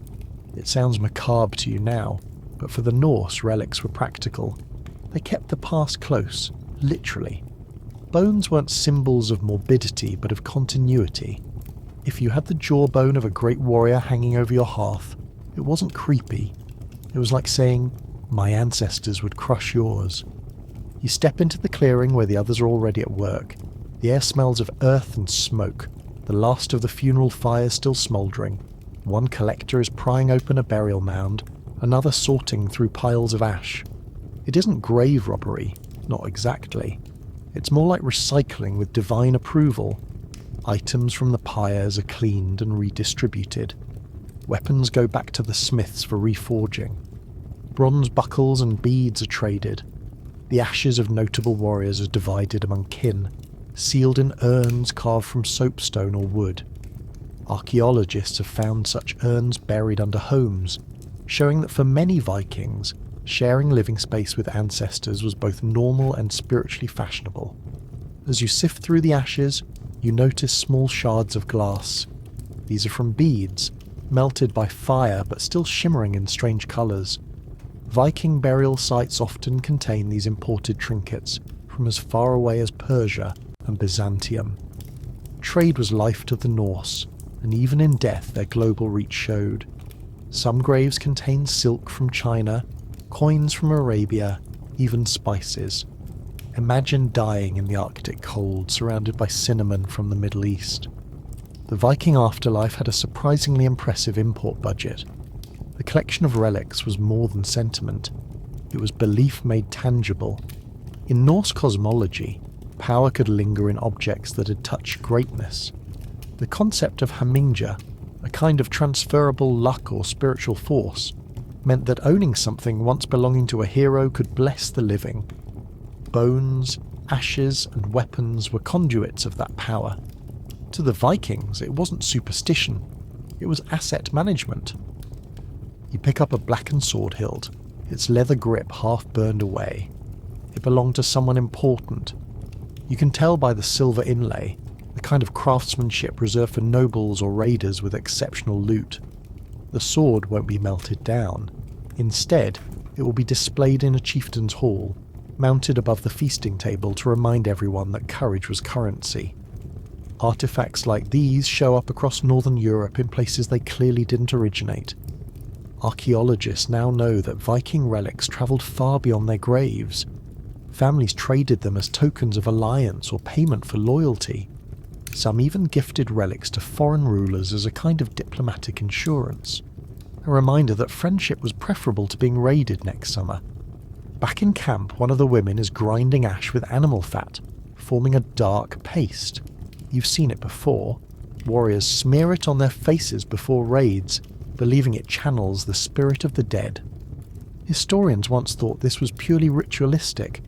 It sounds macabre to you now, but for the Norse, relics were practical. They kept the past close, literally. Bones weren't symbols of morbidity, but of continuity. If you had the jawbone of a great warrior hanging over your hearth, it wasn't creepy. It was like saying, "My ancestors would crush yours." You step into the clearing where the others are already at work. The air smells of earth and smoke, the last of the funeral fires still smouldering. One collector is prying open a burial mound, another sorting through piles of ash. It isn't grave robbery, not exactly. It's more like recycling with divine approval. Items from the pyres are cleaned and redistributed. Weapons go back to the smiths for reforging. Bronze buckles and beads are traded. The ashes of notable warriors are divided among kin, sealed in urns carved from soapstone or wood. Archaeologists have found such urns buried under homes, showing that for many Vikings, sharing living space with ancestors was both normal and spiritually fashionable. As you sift through the ashes, you notice small shards of glass. These are from beads, melted by fire but still shimmering in strange colours. Viking burial sites often contain these imported trinkets from as far away as Persia and Byzantium. Trade was life to the Norse, and even in death their global reach showed. Some graves contained silk from China, coins from Arabia, even spices. Imagine dying in the Arctic cold, surrounded by cinnamon from the Middle East. The Viking afterlife had a surprisingly impressive import budget. The collection of relics was more than sentiment. It was belief made tangible. In Norse cosmology, power could linger in objects that had touched greatness. The concept of hamingja, a kind of transferable luck or spiritual force, meant that owning something once belonging to a hero could bless the living. Bones, ashes, and weapons were conduits of that power. To the Vikings, it wasn't superstition, it was asset management. You pick up a blackened sword hilt, its leather grip half burned away. It belonged to someone important. You can tell by the silver inlay, the kind of craftsmanship reserved for nobles or raiders with exceptional loot. The sword won't be melted down. Instead, it will be displayed in a chieftain's hall, mounted above the feasting table to remind everyone that courage was currency. Artifacts like these show up across northern Europe in places they clearly didn't originate. Archaeologists now know that Viking relics travelled far beyond their graves. Families traded them as tokens of alliance or payment for loyalty. Some even gifted relics to foreign rulers as a kind of diplomatic insurance. a reminder that friendship was preferable to being raided next summer. Back in camp, one of the women is grinding ash with animal fat, forming a dark paste. You've seen it before. Warriors smear it on their faces before raids, believing it channels the spirit of the dead. Historians once thought this was purely ritualistic,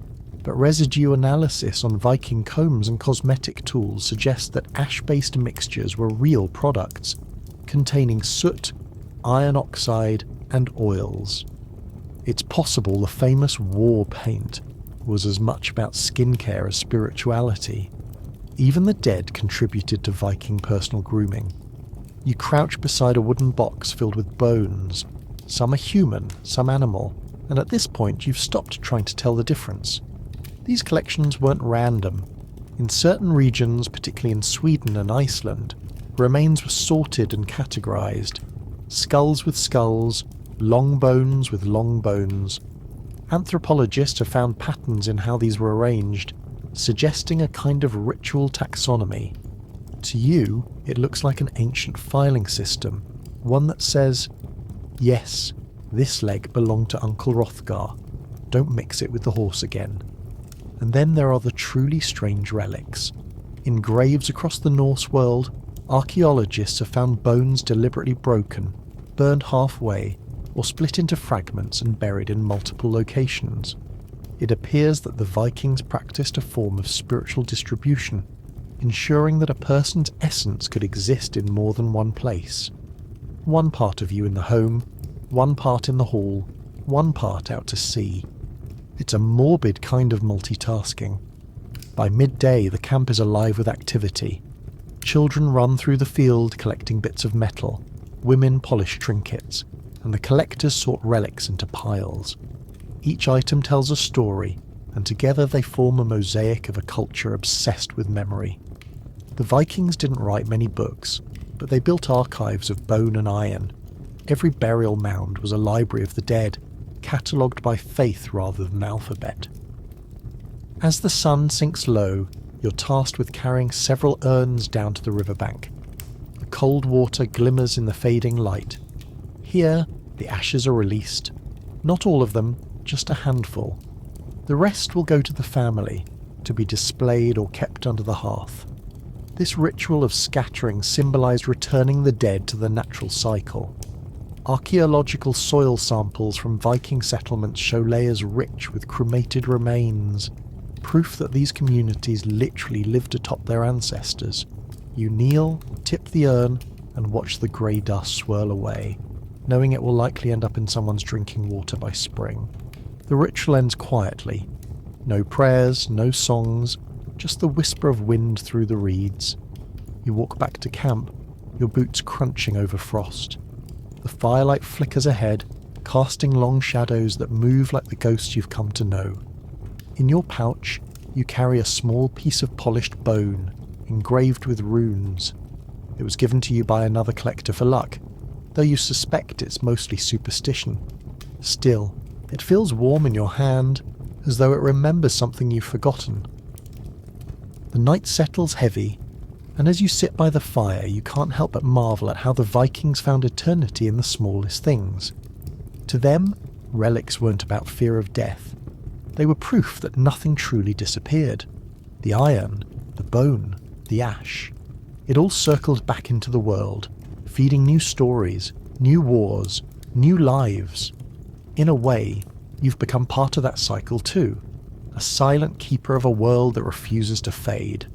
but residue analysis on Viking combs and cosmetic tools suggests that ash-based mixtures were real products, containing soot, iron oxide, and oils. It's possible the famous war paint was as much about skincare as spirituality. Even the dead contributed to Viking personal grooming. You crouch beside a wooden box filled with bones. Some are human, some animal, and at this point you've stopped trying to tell the difference. These collections weren't random. In certain regions, particularly in Sweden and Iceland, remains were sorted and categorized. Skulls with skulls, long bones with long bones. Anthropologists have found patterns in how these were arranged, suggesting a kind of ritual taxonomy. To you, it looks like an ancient filing system, one that says, yes, this leg belonged to Uncle Hrothgar. Don't mix it with the horse again. And then there are the truly strange relics. In graves across the Norse world, archaeologists have found bones deliberately broken, burned halfway, or split into fragments and buried in multiple locations. It appears that the Vikings practiced a form of spiritual distribution, ensuring that a person's essence could exist in more than one place. One part of you in the home, one part in the hall, one part out to sea. It's a morbid kind of multitasking. By midday, the camp is alive with activity. Children run through the field collecting bits of metal, women polish trinkets, and the collectors sort relics into piles. Each item tells a story, and together they form a mosaic of a culture obsessed with memory. The Vikings didn't write many books, but they built archives of bone and iron. Every burial mound was a library of the dead, catalogued by faith rather than alphabet. As the sun sinks low, you're tasked with carrying several urns down to the riverbank. The cold water glimmers in the fading light. Here, the ashes are released. Not all of them, just a handful. The rest will go to the family, to be displayed or kept under the hearth. This ritual of scattering symbolised returning the dead to the natural cycle. Archaeological soil samples from Viking settlements show layers rich with cremated remains, proof that these communities literally lived atop their ancestors. You kneel, tip the urn, and watch the grey dust swirl away, knowing it will likely end up in someone's drinking water by spring. The ritual ends quietly. No prayers, no songs, just the whisper of wind through the reeds. You walk back to camp, your boots crunching over frost. The firelight flickers ahead, casting long shadows that move like the ghosts you've come to know. In your pouch, you carry a small piece of polished bone, engraved with runes. It was given to you by another collector for luck, though you suspect it's mostly superstition. Still, it feels warm in your hand, as though it remembers something you've forgotten. The night settles heavy, and as you sit by the fire you can't help but marvel at how the Vikings found eternity in the smallest things. To them, relics weren't about fear of death. They were proof that nothing truly disappeared. The iron, the bone, the ash. It all circled back into the world, feeding new stories, new wars, new lives. In a way, you've become part of that cycle too, a silent keeper of a world that refuses to fade.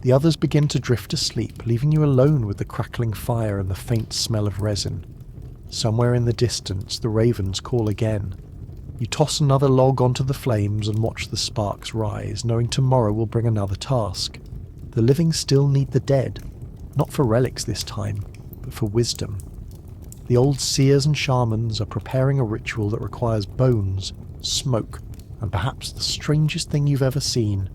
The others begin to drift asleep, leaving you alone with the crackling fire and the faint smell of resin. Somewhere in the distance, the ravens call again. You toss another log onto the flames and watch the sparks rise, knowing tomorrow will bring another task. The living still need the dead, not for relics this time, but for wisdom. The old seers and shamans are preparing a ritual that requires bones, smoke, and perhaps the strangest thing you've ever seen.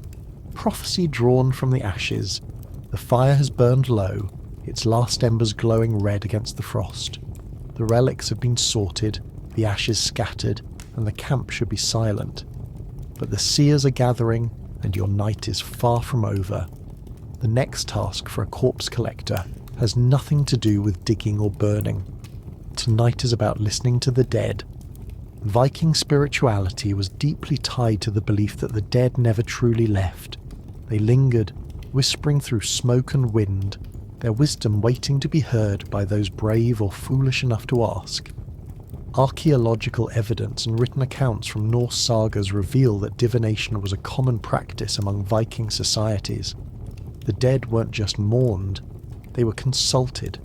Prophecy drawn from the ashes. The fire has burned low, its last embers glowing red against the frost. The relics have been sorted, the ashes scattered, and the camp should be silent. But the seers are gathering, and your night is far from over. The next task for a corpse collector has nothing to do with digging or burning. tonight is about listening to the dead. Viking spirituality was deeply tied to the belief that the dead never truly left. They lingered, whispering through smoke and wind, their wisdom waiting to be heard by those brave or foolish enough to ask. Archaeological evidence and written accounts from Norse sagas reveal that divination was a common practice among Viking societies. The dead weren't just mourned, they were consulted,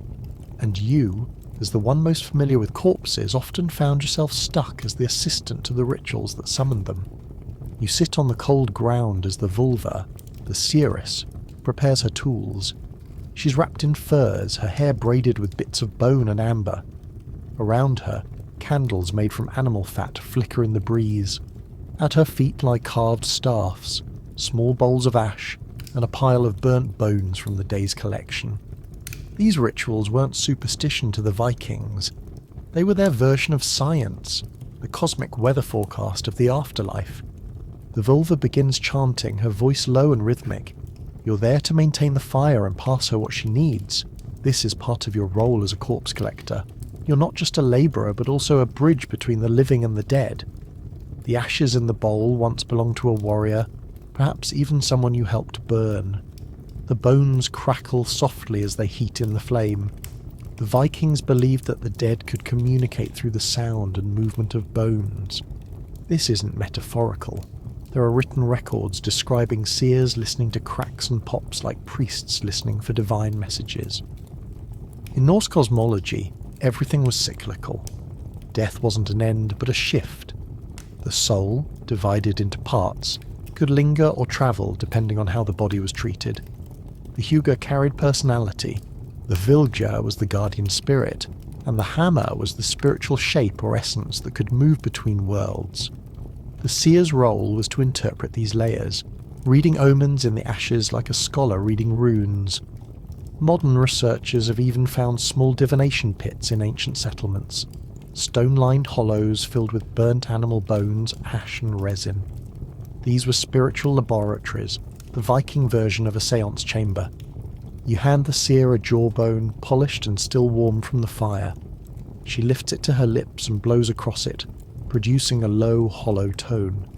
and you, as the one most familiar with corpses, often found yourself stuck as the assistant to the rituals that summoned them. You sit on the cold ground as the vulva, the seeress, prepares her tools. She's wrapped in furs, her hair braided with bits of bone and amber. Around her, candles made from animal fat flicker in the breeze. At her feet lie carved staffs, small bowls of ash, and a pile of burnt bones from the day's collection. These rituals weren't superstition to the Vikings. They were their version of science, the cosmic weather forecast of the afterlife. The vulva begins chanting, her voice low and rhythmic. You're there to maintain the fire and pass her what she needs. This is part of your role as a corpse collector. You're not just a labourer, but also a bridge between the living and the dead. The ashes in the bowl once belonged to a warrior, perhaps even someone you helped burn. The bones crackle softly as they heat in the flame. The Vikings believed that the dead could communicate through the sound and movement of bones. This isn't metaphorical. There are written records describing seers listening to cracks and pops like priests listening for divine messages. In Norse cosmology, everything was cyclical. Death wasn't an end, but a shift. The soul, divided into parts, could linger or travel depending on how the body was treated. The Huga carried personality, the Vilja was the guardian spirit, and the Hammer was the spiritual shape or essence that could move between worlds. The seer's role was to interpret these layers, reading omens in the ashes like a scholar reading runes. Modern researchers have even found small divination pits in ancient settlements, stone-lined hollows filled with burnt animal bones, ash and resin. These were spiritual laboratories, the Viking version of a seance chamber. You hand the seer a jawbone, polished and still warm from the fire. She lifts it to her lips and blows across it, producing a low, hollow tone.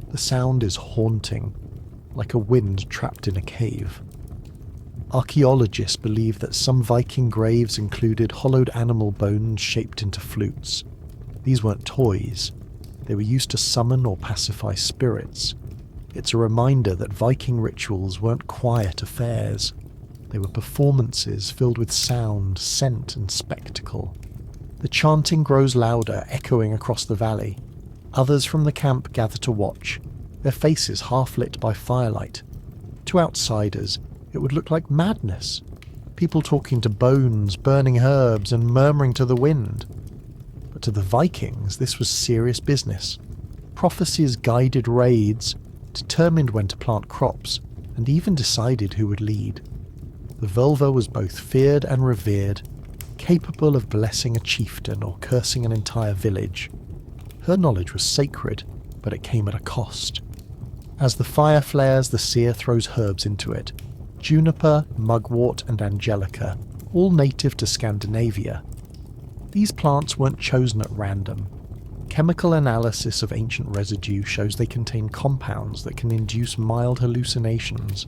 The sound is haunting, like a wind trapped in a cave. Archaeologists believe that some Viking graves included hollowed animal bones shaped into flutes. These weren't toys. They were used to summon or pacify spirits. It's a reminder that Viking rituals weren't quiet affairs. They were performances filled with sound, scent and spectacle. The chanting grows louder, echoing across the valley. Others from the camp gather to watch, their faces half lit by firelight. To outsiders, it would look like madness. People talking to bones, burning herbs and murmuring to the wind. But to the Vikings, this was serious business. Prophecies guided raids, determined when to plant crops, and even decided who would lead. The vulva was both feared and revered, capable of blessing a chieftain or cursing an entire village. Her knowledge was sacred, but it came at a cost. As the fire flares, the seer throws herbs into it. Juniper, mugwort and angelica, all native to Scandinavia. These plants weren't chosen at random. Chemical analysis of ancient residue shows they contain compounds that can induce mild hallucinations.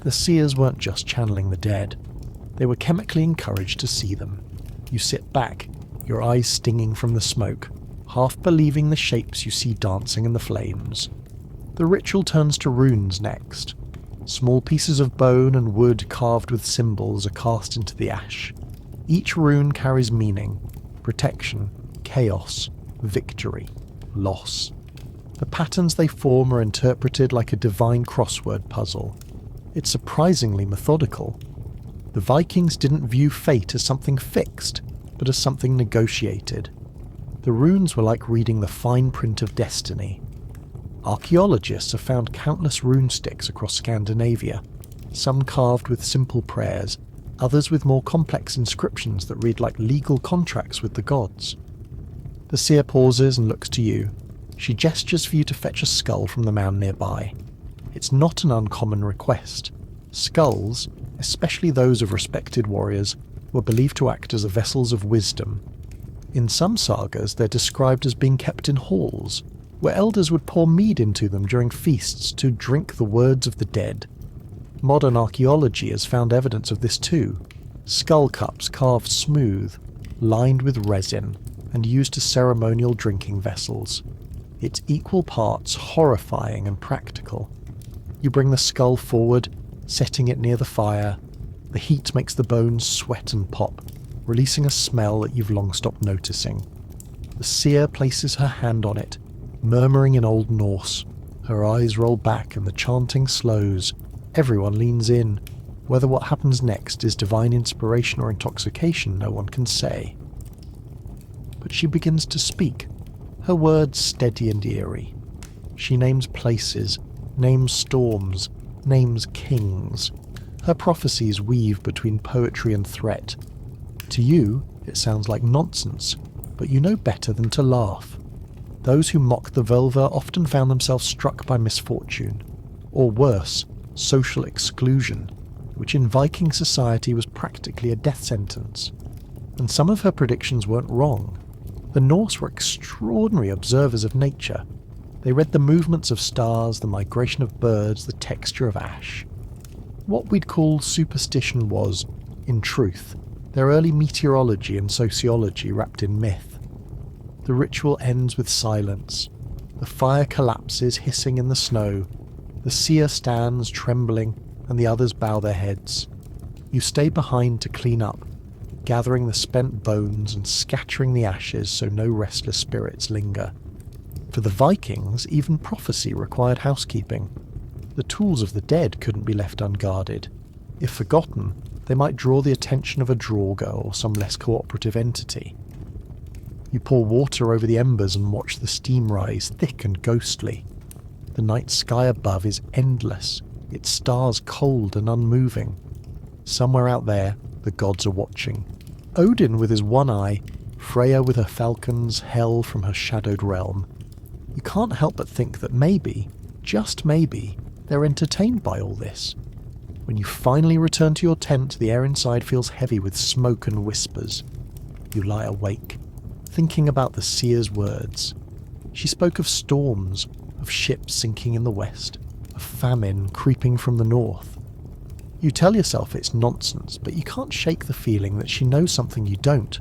The seers weren't just channeling the dead. They were chemically encouraged to see them. You sit back, your eyes stinging from the smoke, half believing the shapes you see dancing in the flames. The ritual turns to runes next. Small pieces of bone and wood carved with symbols are cast into the ash. Each rune carries meaning: protection, chaos, victory, loss. The patterns they form are interpreted like a divine crossword puzzle. It's surprisingly methodical. The Vikings didn't view fate as something fixed, but as something negotiated. The runes were like reading the fine print of destiny. Archaeologists have found countless rune sticks across Scandinavia, some carved with simple prayers, others with more complex inscriptions that read like legal contracts with the gods. The seer pauses and looks to you. She gestures for you to fetch a skull from the mound nearby. It's not an uncommon request. Skulls, especially those of respected warriors, were believed to act as vessels of wisdom. In some sagas, they're described as being kept in halls, where elders would pour mead into them during feasts to drink the words of the dead. Modern archaeology has found evidence of this too. Skull cups carved smooth, lined with resin, and used as ceremonial drinking vessels. It's equal parts horrifying and practical. You bring the skull forward, setting it near the fire. The heat makes the bones sweat and pop, releasing a smell that you've long stopped noticing. The seer places her hand on it, murmuring in Old Norse. Her eyes roll back and the chanting slows. Everyone leans in. Whether what happens next is divine inspiration or intoxication, no one can say. But she begins to speak, her words steady and eerie. She names places, names storms, names kings. Her prophecies weave between poetry and threat. To you, it sounds like nonsense, but you know better than to laugh. Those who mock the vulva often found themselves struck by misfortune, or worse, social exclusion, which in Viking society was practically a death sentence. And some of her predictions weren't wrong. The Norse were extraordinary observers of nature. They read the movements of stars, the migration of birds, the texture of ash. What we'd call superstition was, in truth, their early meteorology and sociology wrapped in myth. The ritual ends with silence. The fire collapses, hissing in the snow. The seer stands, trembling, and the others bow their heads. You stay behind to clean up, gathering the spent bones and scattering the ashes so no restless spirits linger. For the Vikings, even prophecy required housekeeping. The tools of the dead couldn't be left unguarded. If forgotten, they might draw the attention of a Draugr or some less cooperative entity. You pour water over the embers and watch the steam rise, thick and ghostly. The night sky above is endless, its stars cold and unmoving. Somewhere out there, the gods are watching. Odin with his one eye, Freya with her falcons, Hel from her shadowed realm. You can't help but think that maybe, just maybe, they're entertained by all this. When you finally return to your tent, the air inside feels heavy with smoke and whispers. You lie awake, thinking about the seer's words. She spoke of storms, of ships sinking in the west, of famine creeping from the north. You tell yourself it's nonsense, but you can't shake the feeling that she knows something you don't.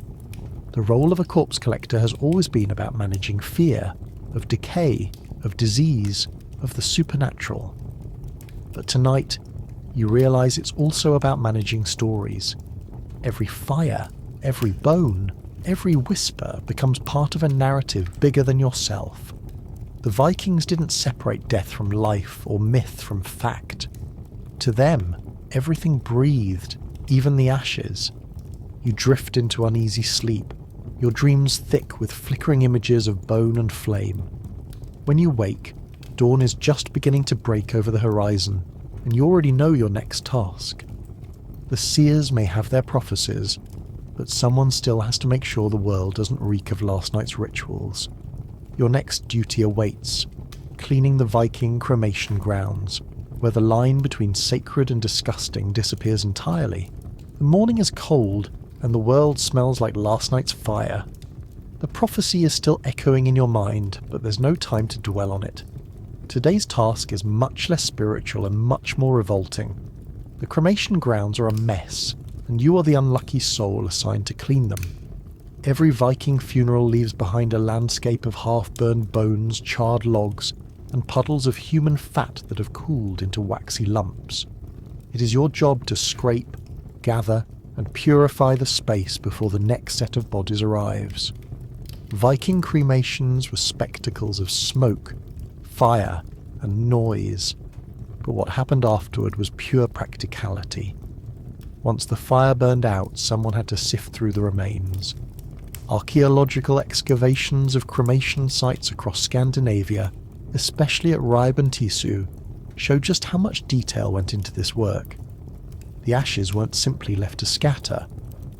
The role of a corpse collector has always been about managing fear, of decay, of disease, of the supernatural. But tonight, you realise it's also about managing stories. Every fire, every bone, every whisper becomes part of a narrative bigger than yourself. The Vikings didn't separate death from life or myth from fact. To them, everything breathed, even the ashes. You drift into uneasy sleep, your dreams thick with flickering images of bone and flame. When you wake, dawn is just beginning to break over the horizon, and you already know your next task. The seers may have their prophecies, but someone still has to make sure the world doesn't reek of last night's rituals. Your next duty awaits, cleaning the Viking cremation grounds, where the line between sacred and disgusting disappears entirely. The morning is cold, and the world smells like last night's fire. The prophecy is still echoing in your mind, but there's no time to dwell on it. Today's task is much less spiritual and much more revolting. The cremation grounds are a mess, and you are the unlucky soul assigned to clean them. Every Viking funeral leaves behind a landscape of half-burned bones, charred logs, and puddles of human fat that have cooled into waxy lumps. It is your job to scrape, gather, and purify the space before the next set of bodies arrives. Viking cremations were spectacles of smoke, fire, and noise, but what happened afterward was pure practicality. Once the fire burned out, someone had to sift through the remains. Archaeological excavations of cremation sites across Scandinavia, especially at Ribe and Tisu, show just how much detail went into this work. The ashes weren't simply left to scatter.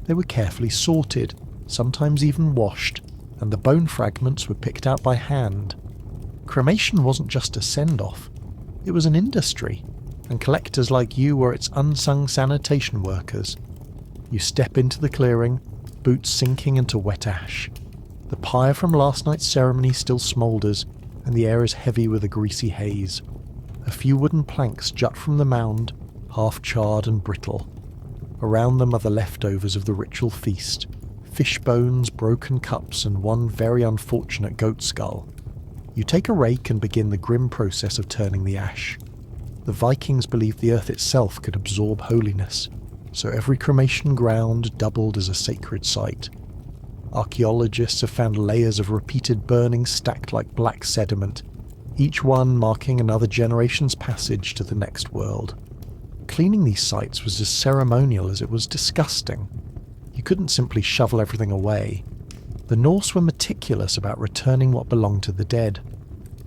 They were carefully sorted, sometimes even washed, and the bone fragments were picked out by hand. Cremation wasn't just a send-off. It was an industry, and collectors like you were its unsung sanitation workers. You step into the clearing, boots sinking into wet ash. The pyre from last night's ceremony still smoulders, and the air is heavy with a greasy haze. A few wooden planks jut from the mound, half charred and brittle. Around them are the leftovers of the ritual feast: fish bones, broken cups, and one very unfortunate goat skull. You take a rake and begin the grim process of turning the ash. The Vikings believed the earth itself could absorb holiness, so every cremation ground doubled as a sacred site. Archaeologists have found layers of repeated burning stacked like black sediment, each one marking another generation's passage to the next world. Cleaning these sites was as ceremonial as it was disgusting. You couldn't simply shovel everything away. The Norse were meticulous about returning what belonged to the dead.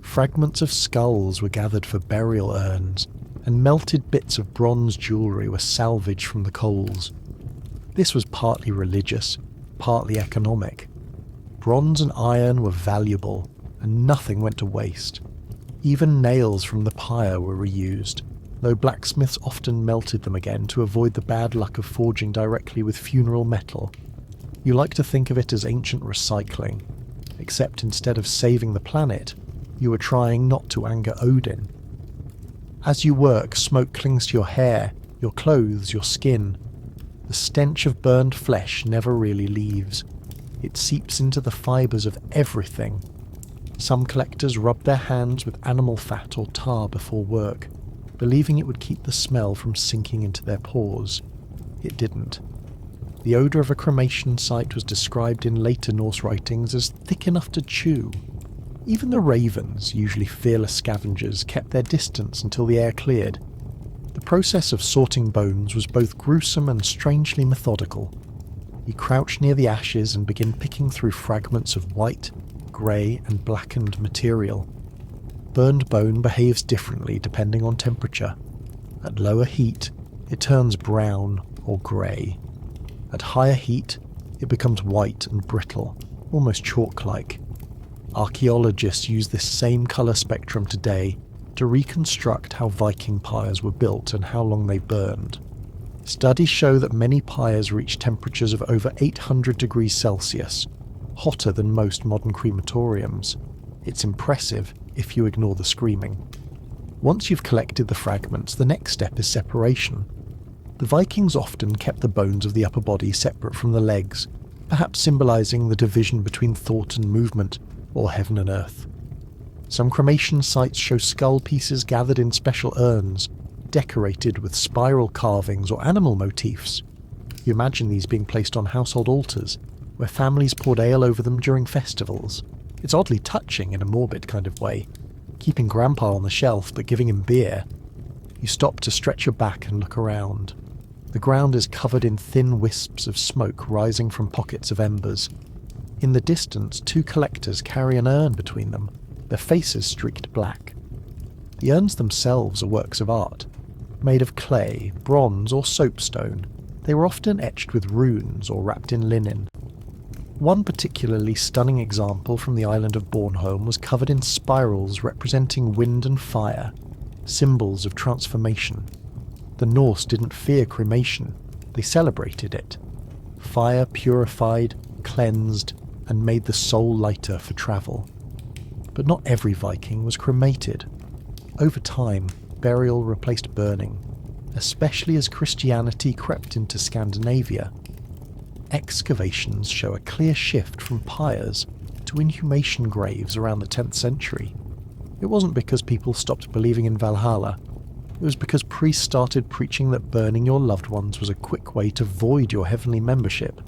Fragments of skulls were gathered for burial urns, and melted bits of bronze jewellery were salvaged from the coals. This was partly religious, partly economic. Bronze and iron were valuable, and nothing went to waste. Even nails from the pyre were reused, though blacksmiths often melted them again to avoid the bad luck of forging directly with funeral metal. You like to think of it as ancient recycling, except instead of saving the planet, you are trying not to anger Odin. As you work, smoke clings to your hair, your clothes, your skin. The stench of burned flesh never really leaves. It seeps into the fibres of everything. Some collectors rub their hands with animal fat or tar before work, believing it would keep the smell from sinking into their pores. It didn't. The odour of a cremation site was described in later Norse writings as thick enough to chew. Even the ravens, usually fearless scavengers, kept their distance until the air cleared. The process of sorting bones was both gruesome and strangely methodical. You crouch near the ashes and begin picking through fragments of white, grey and blackened material. Burned bone behaves differently depending on temperature. At lower heat, it turns brown or grey. At higher heat, it becomes white and brittle, almost chalk-like. Archaeologists use this same colour spectrum today to reconstruct how Viking pyres were built and how long they burned. Studies show that many pyres reach temperatures of over 800 degrees Celsius, hotter than most modern crematoriums. It's impressive if you ignore the screaming. Once you've collected the fragments, the next step is separation. The Vikings often kept the bones of the upper body separate from the legs, perhaps symbolising the division between thought and movement, or heaven and earth. Some cremation sites show skull pieces gathered in special urns, decorated with spiral carvings or animal motifs. You imagine these being placed on household altars, where families poured ale over them during festivals. It's oddly touching in a morbid kind of way, keeping Grandpa on the shelf but giving him beer. You stop to stretch your back and look around. The ground is covered in thin wisps of smoke rising from pockets of embers. In the distance, two collectors carry an urn between them, their faces streaked black. The urns themselves are works of art. Made of clay, bronze or soapstone, they were often etched with runes or wrapped in linen. One particularly stunning example from the island of Bornholm was covered in spirals representing wind and fire, symbols of transformation. The Norse didn't fear cremation, they celebrated it. Fire purified, cleansed, and made the soul lighter for travel. But not every Viking was cremated. Over time, burial replaced burning, especially as Christianity crept into Scandinavia. Excavations show a clear shift from pyres to inhumation graves around the 10th century. It wasn't because people stopped believing in Valhalla. It was because priests started preaching that burning your loved ones was a quick way to void your heavenly membership.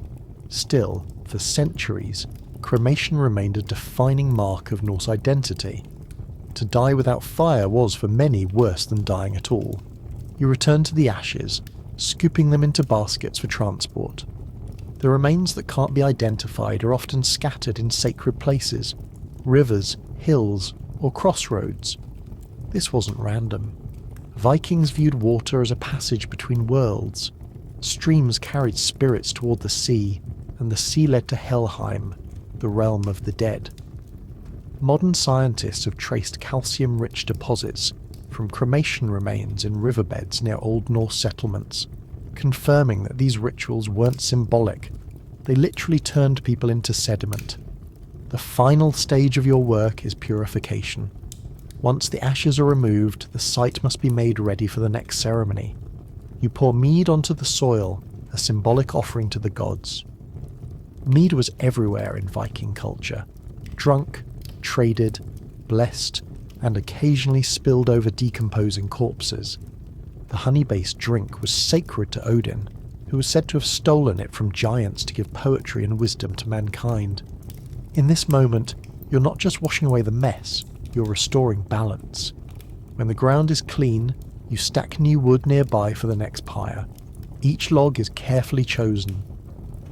Still, for centuries, cremation remained a defining mark of Norse identity. To die without fire was for many worse than dying at all. You return to the ashes, scooping them into baskets for transport. The remains that can't be identified are often scattered in sacred places, rivers, hills, or crossroads. This wasn't random. Vikings viewed water as a passage between worlds. Streams carried spirits toward the sea, and the sea led to Helheim, the realm of the dead. Modern scientists have traced calcium-rich deposits from cremation remains in riverbeds near Old Norse settlements, confirming that these rituals weren't symbolic, They literally turned people into sediment. The final stage of your work is purification. Once the ashes are removed, the site must be made ready for the next ceremony. You pour mead onto the soil, a symbolic offering to the gods. Mead was everywhere in Viking culture. Drunk, traded, blessed, and occasionally spilled over decomposing corpses. The honey-based drink was sacred to Odin, who was said to have stolen it from giants to give poetry and wisdom to mankind. In this moment, you're not just washing away the mess, you're restoring balance. When the ground is clean, you stack new wood nearby for the next pyre. Each log is carefully chosen.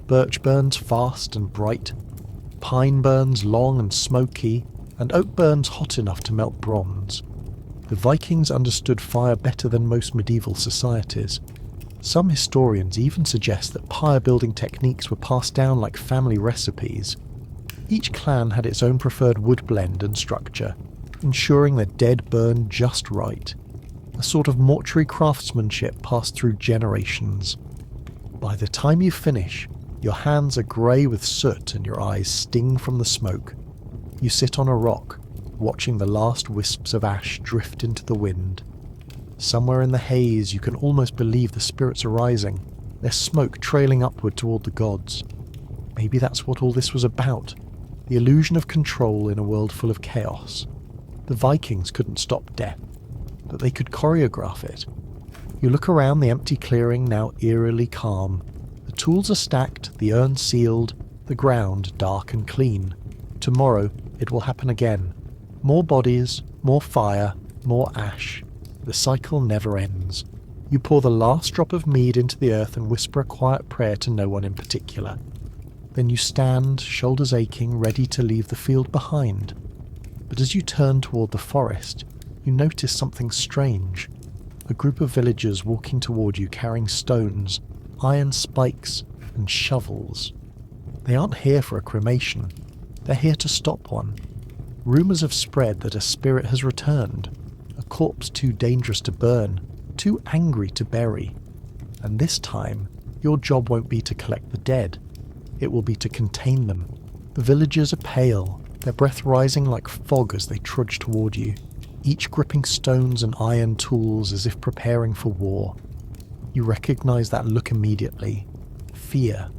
Birch burns fast and bright, pine burns long and smoky, and oak burns hot enough to melt bronze. The Vikings understood fire better than most medieval societies. Some historians even suggest that pyre building techniques were passed down like family recipes. Each clan had its own preferred wood blend and structure, ensuring the dead burned just right. A sort of mortuary craftsmanship passed through generations. By the time you finish, your hands are grey with soot and your eyes sting from the smoke. You sit on a rock, watching the last wisps of ash drift into the wind. Somewhere in the haze you can almost believe the spirits are rising, their smoke trailing upward toward the gods. Maybe that's what all this was about, the illusion of control in a world full of chaos. The Vikings couldn't stop death, but they could choreograph it. You look around the empty clearing, now eerily calm. The tools are stacked, the urn sealed, the ground dark and clean. Tomorrow it will happen again. More bodies, more fire, more ash. The cycle never ends. You pour the last drop of mead into the earth and whisper a quiet prayer to no one in particular. Then you stand, shoulders aching, ready to leave the field behind. But as you turn toward the forest, you notice something strange. A group of villagers walking toward you carrying stones, iron spikes, and shovels. They aren't here for a cremation. They're here to stop one. Rumours have spread that a spirit has returned, a corpse too dangerous to burn, too angry to bury. And this time, your job won't be to collect the dead. It will be to contain them. The villagers are pale, their breath rising like fog as they trudge toward you, each gripping stones and iron tools as if preparing for war. You recognise that look immediately. Fear.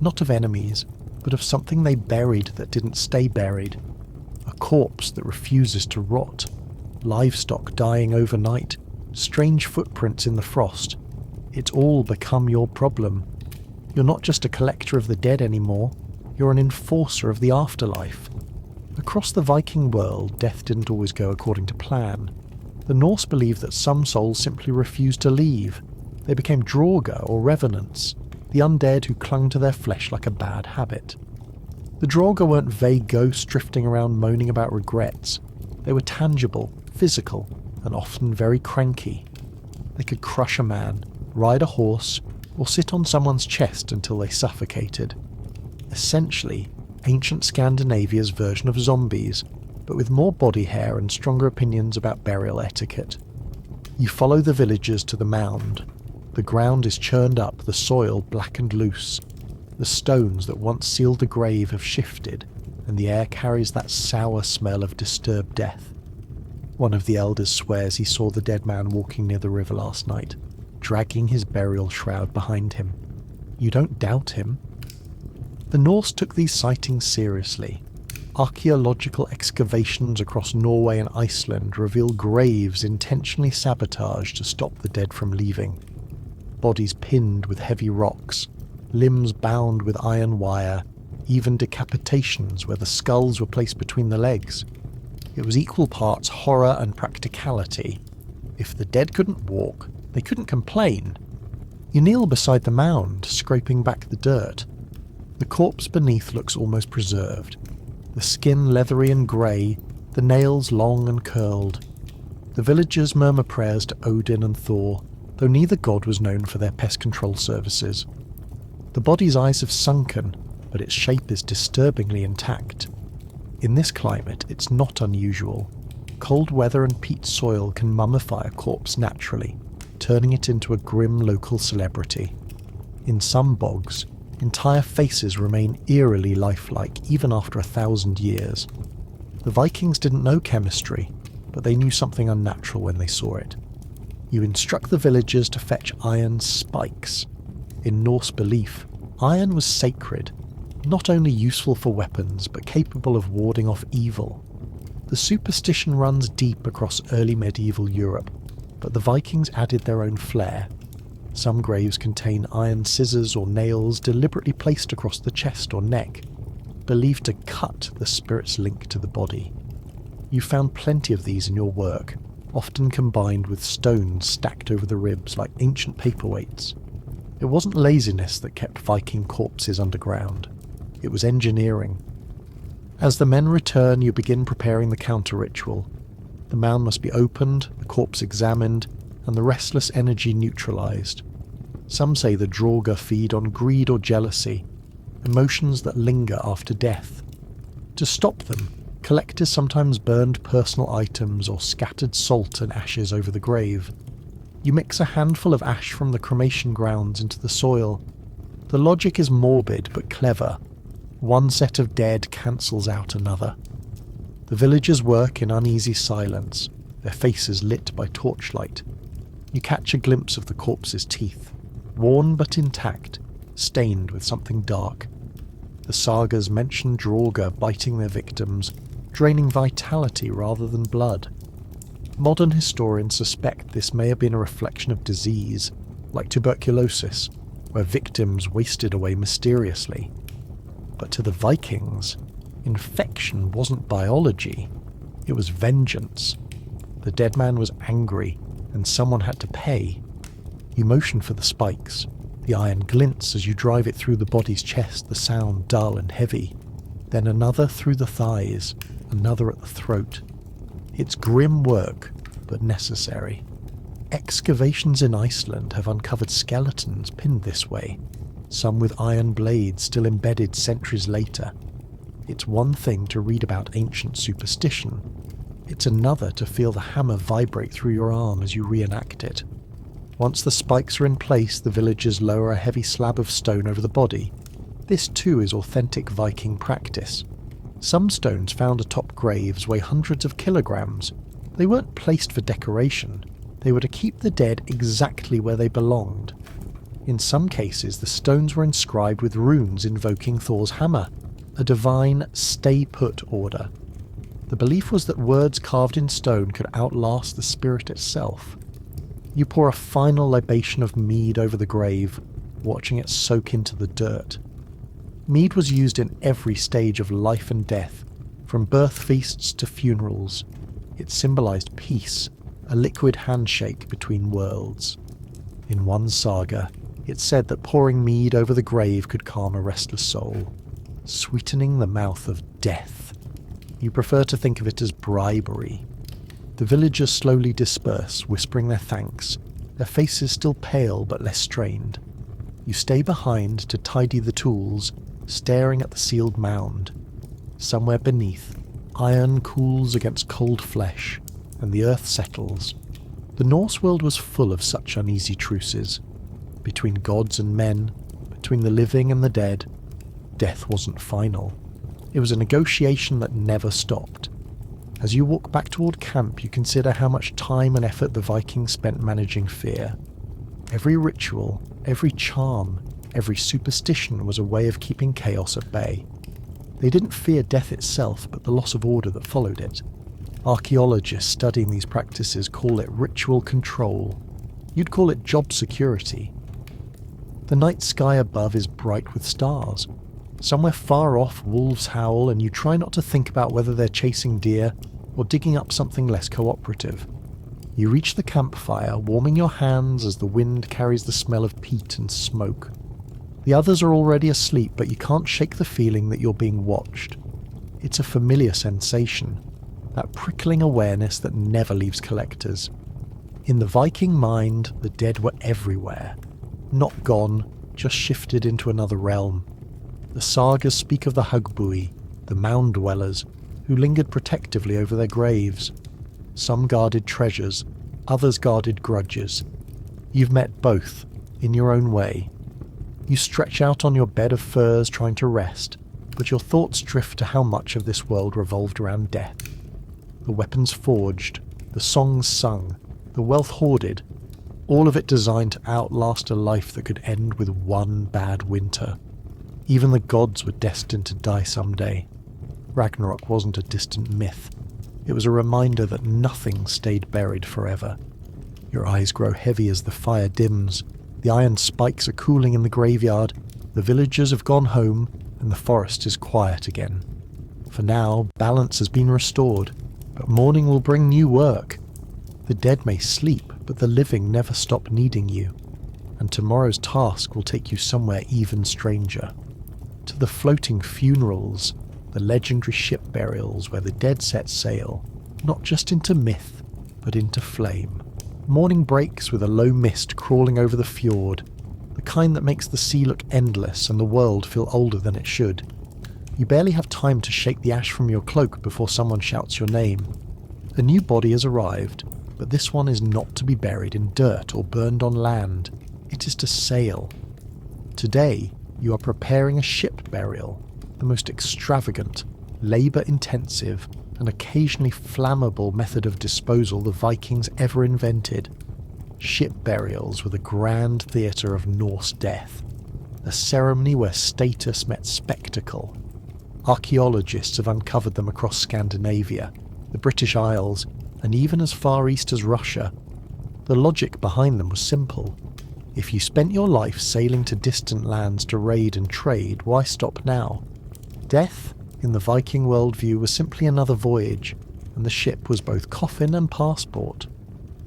Not of enemies, but of something they buried that didn't stay buried. A corpse that refuses to rot. Livestock dying overnight. Strange footprints in the frost. It's all become your problem. You're not just a collector of the dead anymore. You're an enforcer of the afterlife. Across the Viking world, death didn't always go according to plan. The Norse believed that some souls simply refused to leave. They became Draugr or revenants, the undead who clung to their flesh like a bad habit. The Draugr weren't vague ghosts drifting around moaning about regrets. They were tangible, physical, and often very cranky. They could crush a man, ride a horse, or sit on someone's chest until they suffocated. Essentially, ancient Scandinavia's version of zombies, but with more body hair and stronger opinions about burial etiquette. You follow the villagers to the mound. The ground is churned up, the soil black and loose. The stones that once sealed the grave have shifted, and the air carries that sour smell of disturbed death. One of the elders swears he saw the dead man walking near the river last night, dragging his burial shroud behind him. You don't doubt him. The Norse took these sightings seriously. Archaeological excavations across Norway and Iceland reveal graves intentionally sabotaged to stop the dead from leaving. Bodies pinned with heavy rocks, limbs bound with iron wire, even decapitations where the skulls were placed between the legs. It was equal parts horror and practicality. If the dead couldn't walk, they couldn't complain. You kneel beside the mound, scraping back the dirt. The corpse beneath looks almost preserved. The skin leathery and grey, the nails long and curled. The villagers murmur prayers to Odin and Thor, though neither god was known for their pest control services. The body's eyes have sunken, but its shape is disturbingly intact. In this climate, it's not unusual. Cold weather and peat soil can mummify a corpse naturally, turning it into a grim local celebrity. In some bogs, Entire faces remain eerily lifelike even after 1,000 years. The Vikings didn't know chemistry, but they knew something unnatural when they saw it. You instruct the villagers to fetch iron spikes. In Norse belief, iron was sacred, not only useful for weapons, but capable of warding off evil. The superstition runs deep across early medieval Europe, but the Vikings added their own flair. Some graves contain iron scissors or nails deliberately placed across the chest or neck, believed to cut the spirit's link to the body. You found plenty of these in your work, often combined with stones stacked over the ribs like ancient paperweights. It wasn't laziness that kept Viking corpses underground. It was engineering. As the men return, you begin preparing the counter-ritual. The mound must be opened, the corpse examined, and the restless energy neutralized. Some say the Draugr feed on greed or jealousy, emotions that linger after death. To stop them, collectors sometimes burned personal items or scattered salt and ashes over the grave. You mix a handful of ash from the cremation grounds into the soil. The logic is morbid but clever. One set of dead cancels out another. The villagers work in uneasy silence, their faces lit by torchlight. You catch a glimpse of the corpse's teeth, worn but intact, stained with something dark. The sagas mention Draugr biting their victims, draining vitality rather than blood. Modern historians suspect this may have been a reflection of disease, like tuberculosis, where victims wasted away mysteriously. But to the Vikings, infection wasn't biology, it was vengeance. The dead man was angry, and someone had to pay. You motion for the spikes. The iron glints as you drive it through the body's chest, the sound dull and heavy. Then another through the thighs, another at the throat. It's grim work, but necessary. Excavations in Iceland have uncovered skeletons pinned this way, some with iron blades still embedded centuries later. It's one thing to read about ancient superstition. It's another to feel the hammer vibrate through your arm as you reenact it. Once the spikes are in place, the villagers lower a heavy slab of stone over the body. This too is authentic Viking practice. Some stones found atop graves weigh hundreds of kilograms. They weren't placed for decoration. They were to keep the dead exactly where they belonged. In some cases, the stones were inscribed with runes invoking Thor's hammer, a divine stay-put order. The belief was that words carved in stone could outlast the spirit itself. You pour a final libation of mead over the grave, watching it soak into the dirt. Mead was used in every stage of life and death, from birth feasts to funerals. It symbolized peace, a liquid handshake between worlds. In one saga, it said that pouring mead over the grave could calm a restless soul, sweetening the mouth of death. You prefer to think of it as bribery. The villagers slowly disperse, whispering their thanks, their faces still pale but less strained. You stay behind to tidy the tools, staring at the sealed mound. Somewhere beneath, iron cools against cold flesh, and the earth settles. The Norse world was full of such uneasy truces. Between gods and men, between the living and the dead, death wasn't final. It was a negotiation that never stopped. As you walk back toward camp, you consider how much time and effort the Vikings spent managing fear. Every ritual, every charm, every superstition was a way of keeping chaos at bay. They didn't fear death itself, but the loss of order that followed it. Archaeologists studying these practices call it ritual control. You'd call it job security. The night sky above is bright with stars. Somewhere far off, wolves howl, and you try not to think about whether they're chasing deer or digging up something less cooperative. You reach the campfire, warming your hands as the wind carries the smell of peat and smoke. The others are already asleep, but you can't shake the feeling that you're being watched. It's a familiar sensation, that prickling awareness that never leaves collectors. In the Viking mind, the dead were everywhere. Not gone, just shifted into another realm. The sagas speak of the Hugbui, the mound dwellers, who lingered protectively over their graves. Some guarded treasures, others guarded grudges. You've met both, in your own way. You stretch out on your bed of furs trying to rest, but your thoughts drift to how much of this world revolved around death. The weapons forged, the songs sung, the wealth hoarded, all of it designed to outlast a life that could end with one bad winter. Even the gods were destined to die someday. Ragnarok wasn't a distant myth. It was a reminder that nothing stayed buried forever. Your eyes grow heavy as the fire dims. The iron spikes are cooling in the graveyard. The villagers have gone home, and the forest is quiet again. For now, balance has been restored, but morning will bring new work. The dead may sleep, but the living never stop needing you, and tomorrow's task will take you somewhere even stranger. To the floating funerals, the legendary ship burials where the dead set sail, not just into myth, but into flame. Morning breaks with a low mist crawling over the fjord, the kind that makes the sea look endless and the world feel older than it should. You barely have time to shake the ash from your cloak before someone shouts your name. A new body has arrived, but this one is not to be buried in dirt or burned on land. It is to sail. Today, you are preparing a ship burial, the most extravagant, labour-intensive, and occasionally flammable method of disposal the Vikings ever invented. Ship burials were the grand theatre of Norse death, a ceremony where status met spectacle. Archaeologists have uncovered them across Scandinavia, the British Isles, and even as far east as Russia. The logic behind them was simple. If you spent your life sailing to distant lands to raid and trade, why stop now? Death, in the Viking worldview, was simply another voyage, and the ship was both coffin and passport.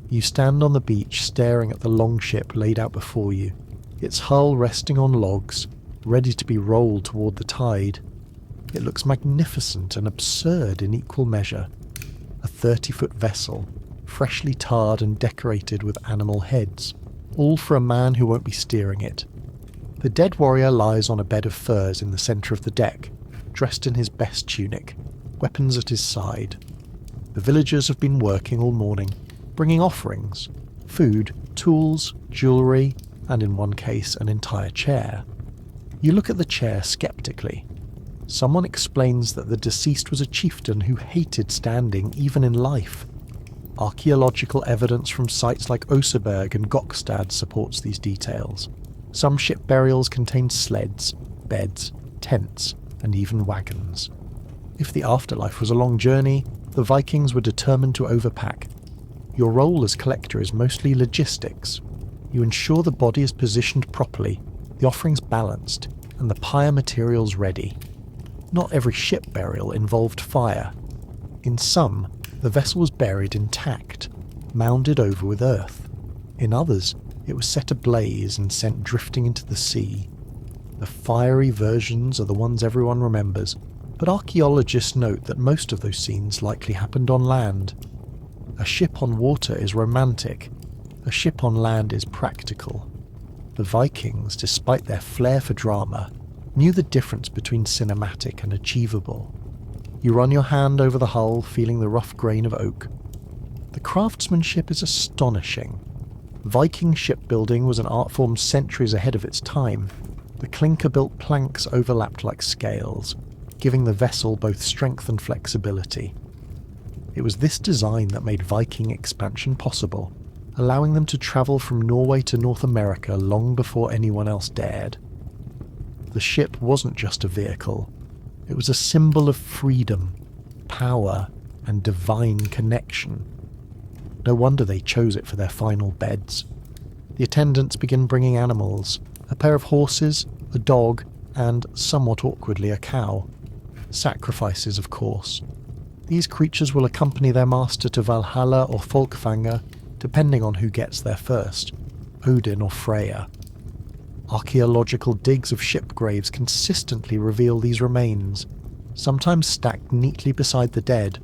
You stand on the beach staring at the long ship laid out before you, its hull resting on logs, ready to be rolled toward the tide. It looks magnificent and absurd in equal measure. A 30-foot vessel, freshly tarred and decorated with animal heads, all for a man who won't be steering it. The dead warrior lies on a bed of furs in the centre of the deck, dressed in his best tunic, weapons at his side. The villagers have been working all morning, bringing offerings, food, tools, jewellery, and in one case an entire chair. You look at the chair sceptically. Someone explains that the deceased was a chieftain who hated standing even in life. Archaeological evidence from sites like Oseberg and Gokstad supports these details. Some ship burials contain sleds, beds, tents, and even wagons. If the afterlife was a long journey, the Vikings were determined to overpack. Your role as collector is mostly logistics. You ensure the body is positioned properly, the offerings balanced, and the pyre materials ready. Not every ship burial involved fire. In some, the vessel was buried intact, mounded over with earth. In others, it was set ablaze and sent drifting into the sea. The fiery versions are the ones everyone remembers, but archaeologists note that most of those scenes likely happened on land. A ship on water is romantic. A ship on land is practical. The Vikings, despite their flair for drama, knew the difference between cinematic and achievable. You run your hand over the hull, feeling the rough grain of oak. The craftsmanship is astonishing. Viking shipbuilding was an art form centuries ahead of its time. The clinker-built planks overlapped like scales, giving the vessel both strength and flexibility. It was this design that made Viking expansion possible, allowing them to travel from Norway to North America long before anyone else dared. The ship wasn't just a vehicle. It was a symbol of freedom, power, and divine connection. No wonder they chose it for their final beds. The attendants begin bringing animals, a pair of horses, a dog, and, somewhat awkwardly, a cow. Sacrifices, of course. These creatures will accompany their master to Valhalla or Folkvanger, depending on who gets there first, Odin or Freya. Archaeological digs of ship graves consistently reveal these remains, sometimes stacked neatly beside the dead,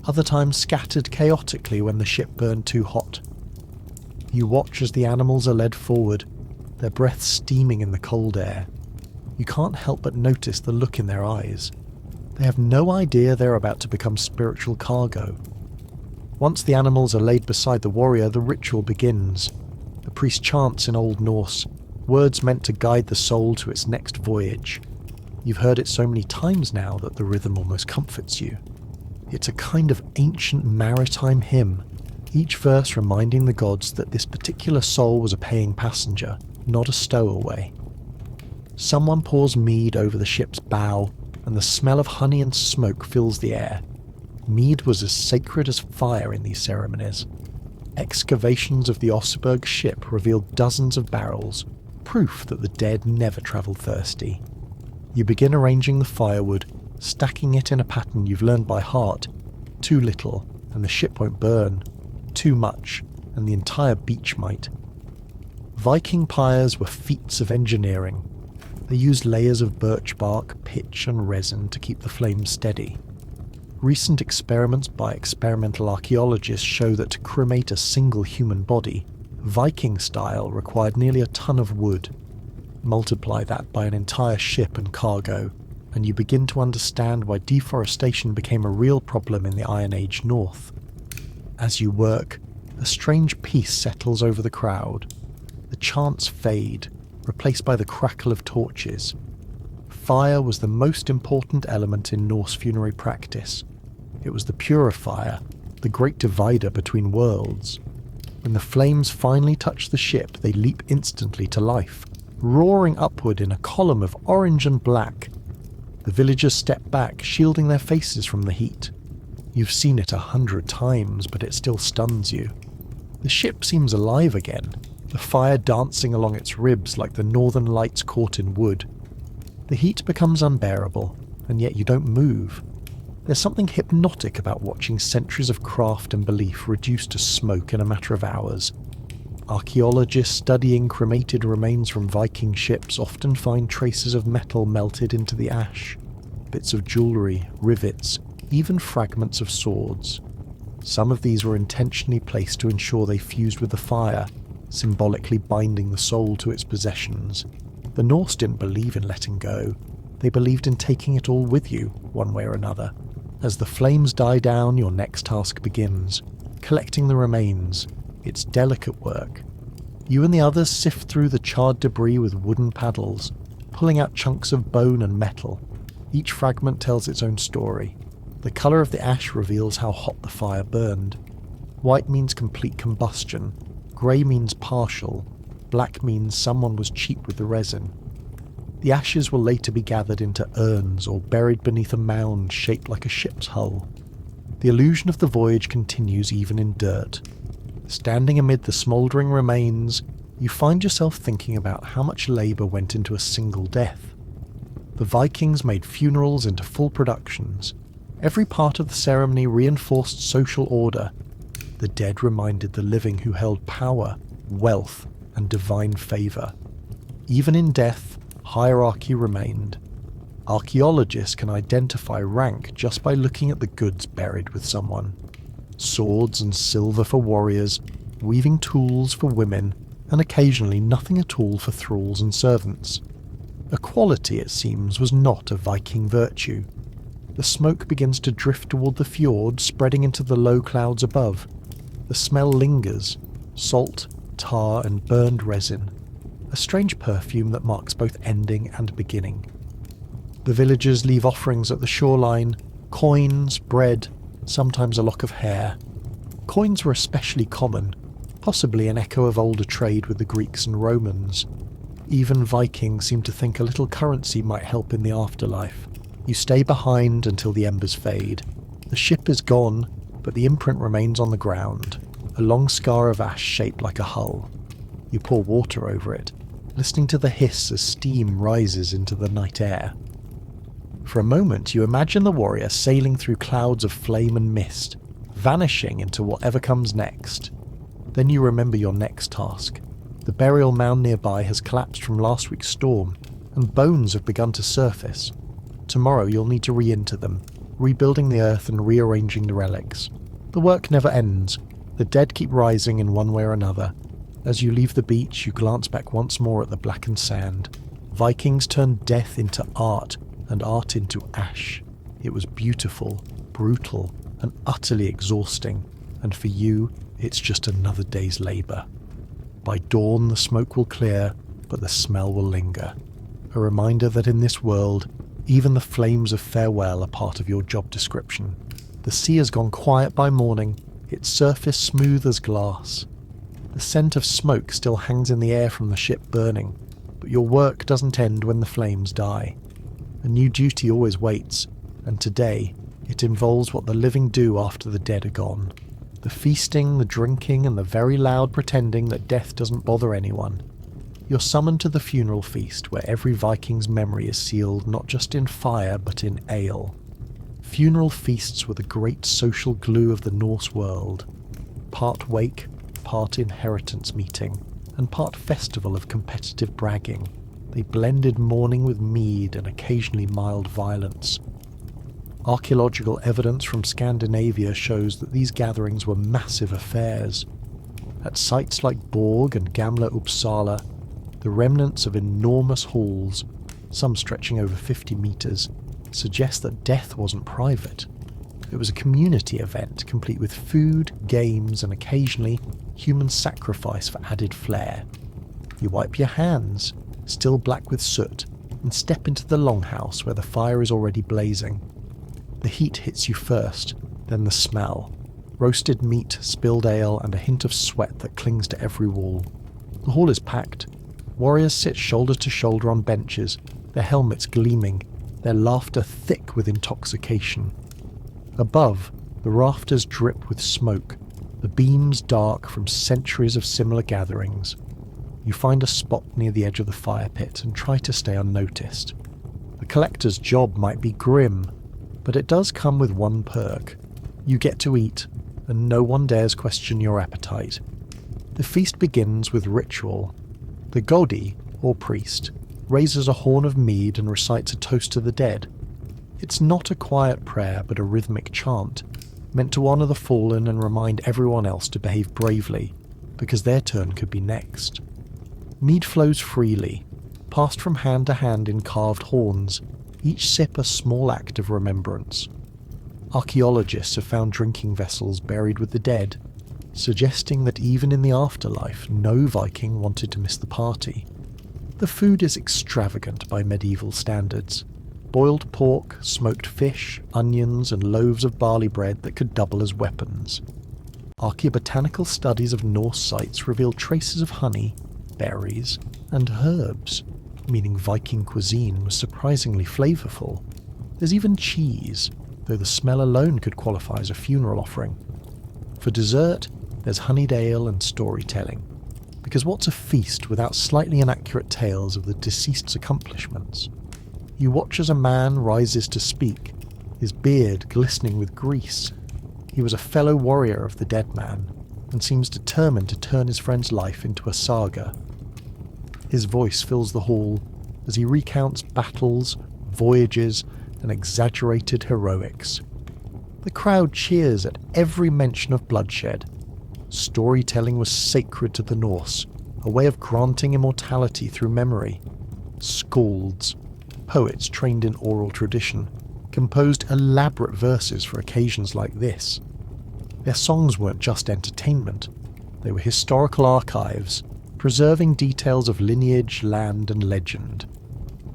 other times scattered chaotically when the ship burned too hot. You watch as the animals are led forward, their breath steaming in the cold air. You can't help but notice the look in their eyes. They have no idea they're about to become spiritual cargo. Once the animals are laid beside the warrior, the ritual begins. The priest chants in Old Norse, words meant to guide the soul to its next voyage. You've heard it so many times now that the rhythm almost comforts you. It's a kind of ancient maritime hymn, each verse reminding the gods that this particular soul was a paying passenger, not a stowaway. Someone pours mead over the ship's bow, and the smell of honey and smoke fills the air. Mead was as sacred as fire in these ceremonies. Excavations of the Oseberg ship revealed dozens of barrels, proof that the dead never travelled thirsty. You begin arranging the firewood, stacking it in a pattern you've learned by heart. Too little, and the ship won't burn. Too much, and the entire beach might. Viking pyres were feats of engineering. They used layers of birch bark, pitch and resin to keep the flames steady. Recent experiments by experimental archaeologists show that to cremate a single human body, Viking style required nearly a ton of wood. Multiply that by an entire ship and cargo, and you begin to understand why deforestation became a real problem in the Iron Age North. As you work, a strange peace settles over the crowd. The chants fade, replaced by the crackle of torches. Fire was the most important element in Norse funerary practice. It was the purifier, the great divider between worlds. When the flames finally touch the ship, they leap instantly to life, roaring upward in a column of orange and black. The villagers step back, shielding their faces from the heat. You've seen it 100 times, but it still stuns you. The ship seems alive again, the fire dancing along its ribs like the northern lights caught in wood. The heat becomes unbearable, and yet you don't move. There's something hypnotic about watching centuries of craft and belief reduced to smoke in a matter of hours. Archaeologists studying cremated remains from Viking ships often find traces of metal melted into the ash, bits of jewellery, rivets, even fragments of swords. Some of these were intentionally placed to ensure they fused with the fire, symbolically binding the soul to its possessions. The Norse didn't believe in letting go. They believed in taking it all with you, one way or another. As the flames die down, your next task begins, collecting the remains. It's delicate work. You and the others sift through the charred debris with wooden paddles, pulling out chunks of bone and metal. Each fragment tells its own story. The colour of the ash reveals how hot the fire burned. White means complete combustion. Grey means partial. Black means someone was cheap with the resin. The ashes will later be gathered into urns or buried beneath a mound shaped like a ship's hull. The illusion of the voyage continues even in dirt. Standing amid the smouldering remains, you find yourself thinking about how much labour went into a single death. The Vikings made funerals into full productions. Every part of the ceremony reinforced social order. The dead reminded the living who held power, wealth, and divine favour. Even in death, hierarchy remained. Archaeologists can identify rank just by looking at the goods buried with someone. Swords and silver for warriors, weaving tools for women, and occasionally nothing at all for thralls and servants. Equality, it seems, was not a Viking virtue. The smoke begins to drift toward the fjord, spreading into the low clouds above. The smell lingers, salt, tar and burned resin, a strange perfume that marks both ending and beginning. The villagers leave offerings at the shoreline, coins, bread, sometimes a lock of hair. Coins were especially common, possibly an echo of older trade with the Greeks and Romans. Even Vikings seem to think a little currency might help in the afterlife. You stay behind until the embers fade. The ship is gone, but the imprint remains on the ground, a long scar of ash shaped like a hull. You pour water over it, listening to the hiss as steam rises into the night air. For a moment you imagine the warrior sailing through clouds of flame and mist, vanishing into whatever comes next. Then you remember your next task. The burial mound nearby has collapsed from last week's storm, and bones have begun to surface. Tomorrow you'll need to re-inter them, rebuilding the earth and rearranging the relics. The work never ends. The dead keep rising in one way or another. As you leave the beach, you glance back once more at the blackened sand. Vikings turned death into art, and art into ash. It was beautiful, brutal, and utterly exhausting, and for you, it's just another day's labour. By dawn the smoke will clear, but the smell will linger. A reminder that in this world, even the flames of farewell are part of your job description. The sea has gone quiet by morning, its surface smooth as glass. The scent of smoke still hangs in the air from the ship burning, but your work doesn't end when the flames die. A new duty always waits, and today it involves what the living do after the dead are gone. The feasting, the drinking, and the very loud pretending that death doesn't bother anyone. You're summoned to the funeral feast where every Viking's memory is sealed not just in fire but in ale. Funeral feasts were the great social glue of the Norse world. Part wake, part inheritance meeting, and part festival of competitive bragging. They blended mourning with mead and occasionally mild violence. Archaeological evidence from Scandinavia shows that these gatherings were massive affairs. At sites like Borg and Gamla Uppsala, the remnants of enormous halls, some stretching over 50 metres, suggest that death wasn't private. It was a community event, complete with food, games, and occasionally human sacrifice for added flair. You wipe your hands, still black with soot, and step into the longhouse where the fire is already blazing. The heat hits you first, then the smell. Roasted meat, spilled ale, and a hint of sweat that clings to every wall. The hall is packed. Warriors sit shoulder to shoulder on benches, their helmets gleaming, their laughter thick with intoxication. Above, the rafters drip with smoke, the beams dark from centuries of similar gatherings. You find a spot near the edge of the fire pit and try to stay unnoticed. The collector's job might be grim, but it does come with one perk. You get to eat, and no one dares question your appetite. The feast begins with ritual. The Godi, or priest, raises a horn of mead and recites a toast to the dead. It's not a quiet prayer, but a rhythmic chant, meant to honour the fallen and remind everyone else to behave bravely, because their turn could be next. Mead flows freely, passed from hand to hand in carved horns, each sip a small act of remembrance. Archaeologists have found drinking vessels buried with the dead, suggesting that even in the afterlife no Viking wanted to miss the party. The food is extravagant by medieval standards. Boiled pork, smoked fish, onions, and loaves of barley bread that could double as weapons. Archaeobotanical studies of Norse sites reveal traces of honey, berries, and herbs, meaning Viking cuisine was surprisingly flavourful. There's even cheese, though the smell alone could qualify as a funeral offering. For dessert, there's honeyed ale and storytelling, because what's a feast without slightly inaccurate tales of the deceased's accomplishments? You watch as a man rises to speak, his beard glistening with grease. He was a fellow warrior of the dead man, and seems determined to turn his friend's life into a saga. His voice fills the hall as he recounts battles, voyages, and exaggerated heroics. The crowd cheers at every mention of bloodshed. Storytelling was sacred to the Norse, a way of granting immortality through memory. Skalds, poets trained in oral tradition, composed elaborate verses for occasions like this. Their songs weren't just entertainment, they were historical archives, preserving details of lineage, land, and legend.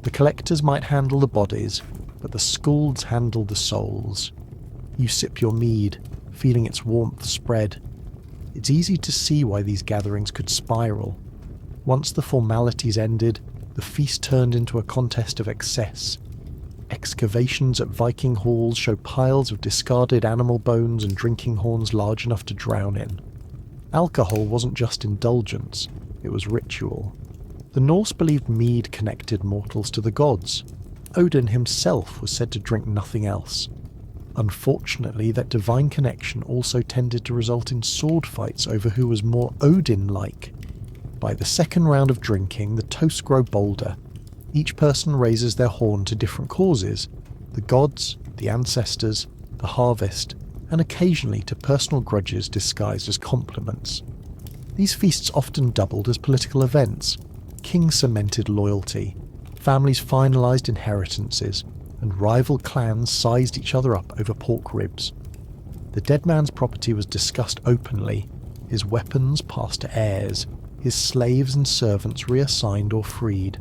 The collectors might handle the bodies, but the skalds handled the souls. You sip your mead, feeling its warmth spread. It's easy to see why these gatherings could spiral. Once the formalities ended, the feast turned into a contest of excess. Excavations at Viking halls show piles of discarded animal bones and drinking horns large enough to drown in. Alcohol wasn't just indulgence, it was ritual. The Norse believed mead connected mortals to the gods. Odin himself was said to drink nothing else. Unfortunately, that divine connection also tended to result in sword fights over who was more Odin-like. By the second round of drinking, the toasts grow bolder. Each person raises their horn to different causes: the gods, the ancestors, the harvest, and occasionally to personal grudges disguised as compliments. These feasts often doubled as political events. Kings cemented loyalty, families finalised inheritances, and rival clans sized each other up over pork ribs. The dead man's property was discussed openly, his weapons passed to heirs, his slaves and servants reassigned or freed.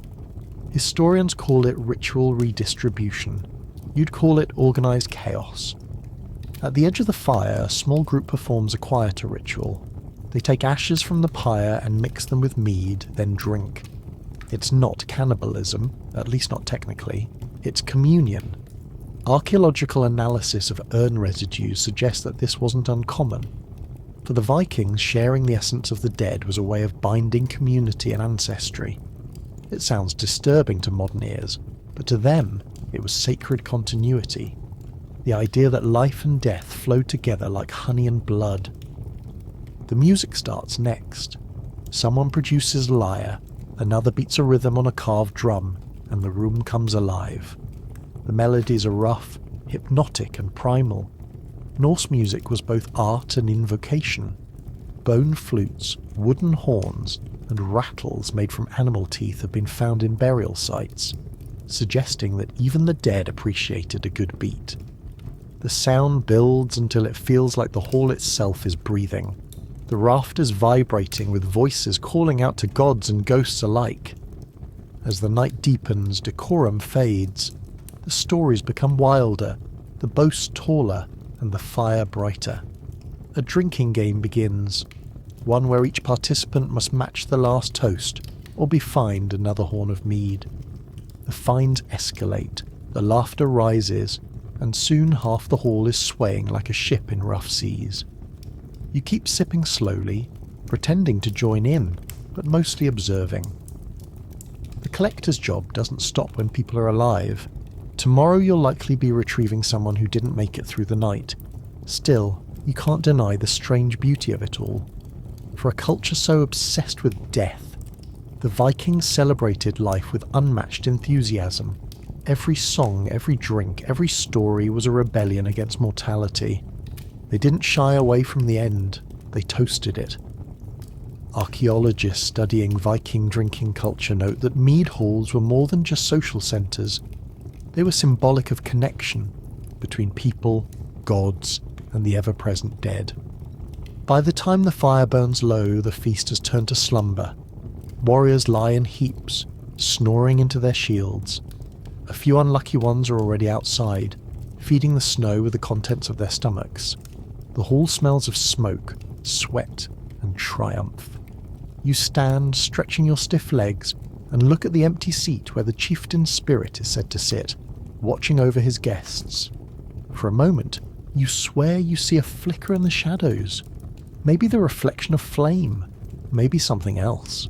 Historians call it ritual redistribution. You'd call it organised chaos. At the edge of the fire, a small group performs a quieter ritual. They take ashes from the pyre and mix them with mead, then drink. It's not cannibalism, at least not technically. It's communion. Archaeological analysis of urn residues suggests that this wasn't uncommon. For the Vikings, sharing the essence of the dead was a way of binding community and ancestry. It sounds disturbing to modern ears, but to them, it was sacred continuity. The idea that life and death flowed together like honey and blood. The music starts next. Someone produces a lyre, another beats a rhythm on a carved drum, and the room comes alive. The melodies are rough, hypnotic and primal. Norse music was both art and invocation. Bone flutes, wooden horns, and rattles made from animal teeth have been found in burial sites, suggesting that even the dead appreciated a good beat. The sound builds until it feels like the hall itself is breathing, the rafters vibrating with voices calling out to gods and ghosts alike. As the night deepens, decorum fades. The stories become wilder, the boasts taller, and the fire brighter. A drinking game begins, one where each participant must match the last toast, or be fined another horn of mead. The fines escalate, the laughter rises, and soon half the hall is swaying like a ship in rough seas. You keep sipping slowly, pretending to join in, but mostly observing. The collector's job doesn't stop when people are alive. Tomorrow you'll likely be retrieving someone who didn't make it through the night. Still, you can't deny the strange beauty of it all. For a culture so obsessed with death, the Vikings celebrated life with unmatched enthusiasm. Every song, every drink, every story was a rebellion against mortality. They didn't shy away from the end, they toasted it. Archaeologists studying Viking drinking culture note that mead halls were more than just social centres. They were symbolic of connection between people, gods, and the ever-present dead. By the time the fire burns low, the feast has turned to slumber. Warriors lie in heaps, snoring into their shields. A few unlucky ones are already outside, feeding the snow with the contents of their stomachs. The hall smells of smoke, sweat, and triumph. You stand, stretching your stiff legs, and look at the empty seat where the chieftain's spirit is said to sit, watching over his guests. For a moment, you swear you see a flicker in the shadows. Maybe the reflection of flame, maybe something else.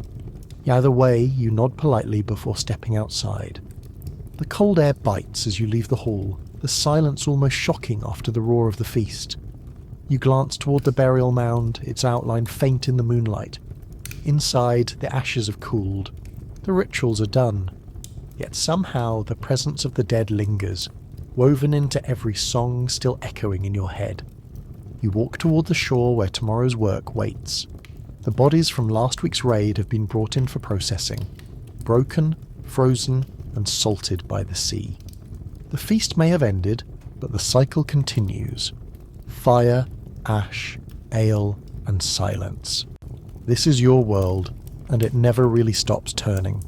Either way, you nod politely before stepping outside. The cold air bites as you leave the hall, the silence almost shocking after the roar of the feast. You glance toward the burial mound, its outline faint in the moonlight. Inside, the ashes have cooled. The rituals are done. Yet somehow the presence of the dead lingers, woven into every song still echoing in your head. You walk toward the shore where tomorrow's work waits. The bodies from last week's raid have been brought in for processing, broken, frozen, and salted by the sea. The feast may have ended, but the cycle continues. Fire, ash, ale, and silence. This is your world, and it never really stops turning.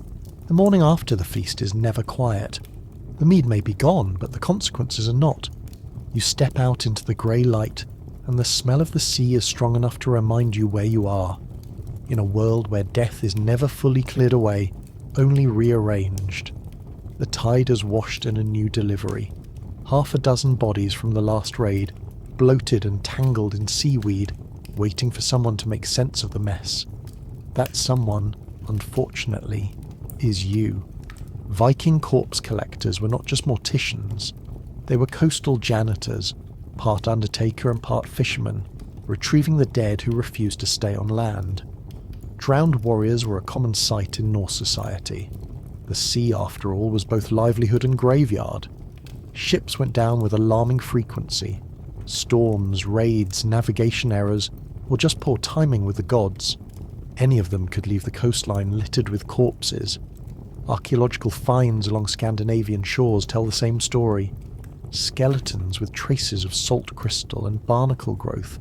The morning after the feast is never quiet. The mead may be gone, but the consequences are not. You step out into the grey light, and the smell of the sea is strong enough to remind you where you are. In a world where death is never fully cleared away, only rearranged. The tide has washed in a new delivery. Half a dozen bodies from the last raid, bloated and tangled in seaweed, waiting for someone to make sense of the mess. That someone, unfortunately, is you. Viking corpse collectors were not just morticians. They were coastal janitors, part undertaker and part fisherman, retrieving the dead who refused to stay on land. Drowned warriors were a common sight in Norse society. The sea, after all, was both livelihood and graveyard. Ships went down with alarming frequency. Storms, raids, navigation errors, or just poor timing with the gods. Any of them could leave the coastline littered with corpses. Archaeological finds along Scandinavian shores tell the same story. Skeletons with traces of salt crystal and barnacle growth,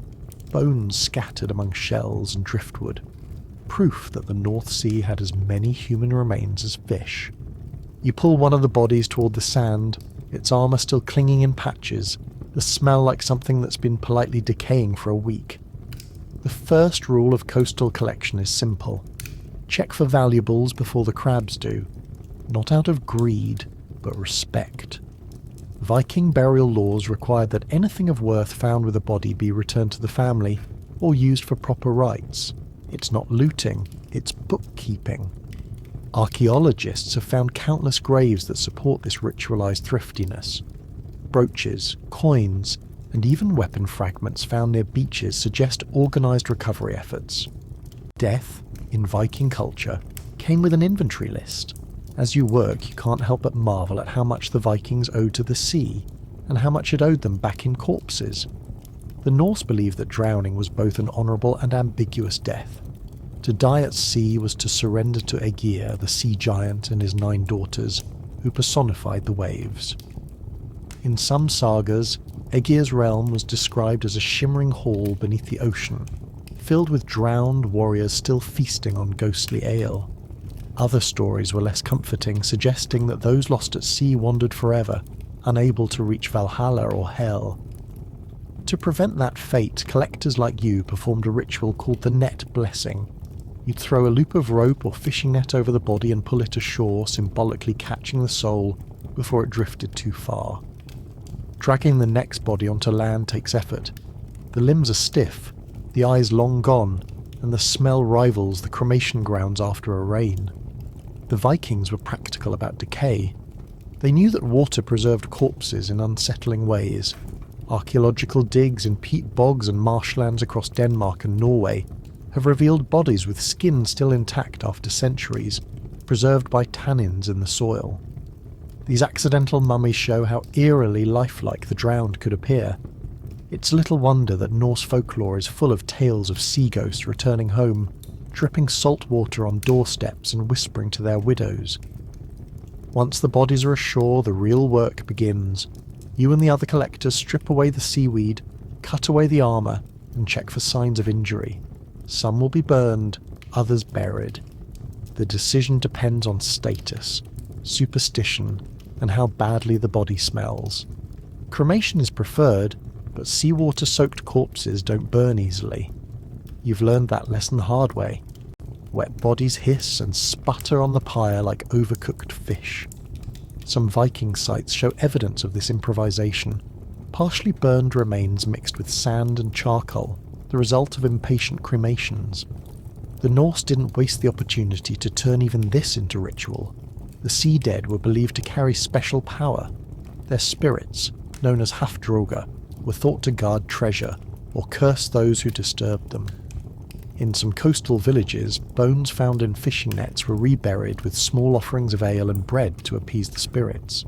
bones scattered among shells and driftwood. proof that the North Sea had as many human remains as fish. You pull one of the bodies toward the sand, its armour still clinging in patches, the smell like something that's been politely decaying for a week. The first rule of coastal collection is simple. Check for valuables before the crabs do. Not out of greed, but respect. Viking burial laws required that anything of worth found with a body be returned to the family or used for proper rites. It's not looting, it's bookkeeping. Archaeologists have found countless graves that support this ritualized thriftiness. Brooches, coins, and even weapon fragments found near beaches suggest organized recovery efforts. Death, in Viking culture, came with an inventory list. As you work, you can't help but marvel at how much the Vikings owed to the sea, and how much it owed them back in corpses. The Norse believed that drowning was both an honourable and ambiguous death. To die at sea was to surrender to Aegir, the sea giant, and his 9 daughters, who personified the waves. In some sagas, Aegir's realm was described as a shimmering hall beneath the ocean, filled with drowned warriors still feasting on ghostly ale. Other stories were less comforting, suggesting that those lost at sea wandered forever, unable to reach Valhalla or Hell. To prevent that fate, collectors like you performed a ritual called the net blessing. You'd throw a loop of rope or fishing net over the body and pull it ashore, symbolically catching the soul before it drifted too far. Dragging the next body onto land takes effort. The limbs are stiff, the eyes long gone, and the smell rivals the cremation grounds after a rain. The Vikings were practical about decay. They knew that water preserved corpses in unsettling ways. Archaeological digs in peat bogs and marshlands across Denmark and Norway have revealed bodies with skin still intact after centuries, preserved by tannins in the soil. These accidental mummies show how eerily lifelike the drowned could appear. It's little wonder that Norse folklore is full of tales of sea ghosts returning home, dripping salt water on doorsteps and whispering to their widows. Once the bodies are ashore, the real work begins. You and the other collectors strip away the seaweed, cut away the armour, and check for signs of injury. Some will be burned, others buried. The decision depends on status, superstition, and how badly the body smells. Cremation is preferred, but seawater-soaked corpses don't burn easily. You've learned that lesson the hard way. Wet bodies hiss and sputter on the pyre like overcooked fish. Some Viking sites show evidence of this improvisation. Partially burned remains mixed with sand and charcoal, the result of impatient cremations. The Norse didn't waste the opportunity to turn even this into ritual. The sea dead were believed to carry special power. Their spirits, known as Hafdroga, were thought to guard treasure or curse those who disturbed them. In some coastal villages, bones found in fishing nets were reburied with small offerings of ale and bread to appease the spirits.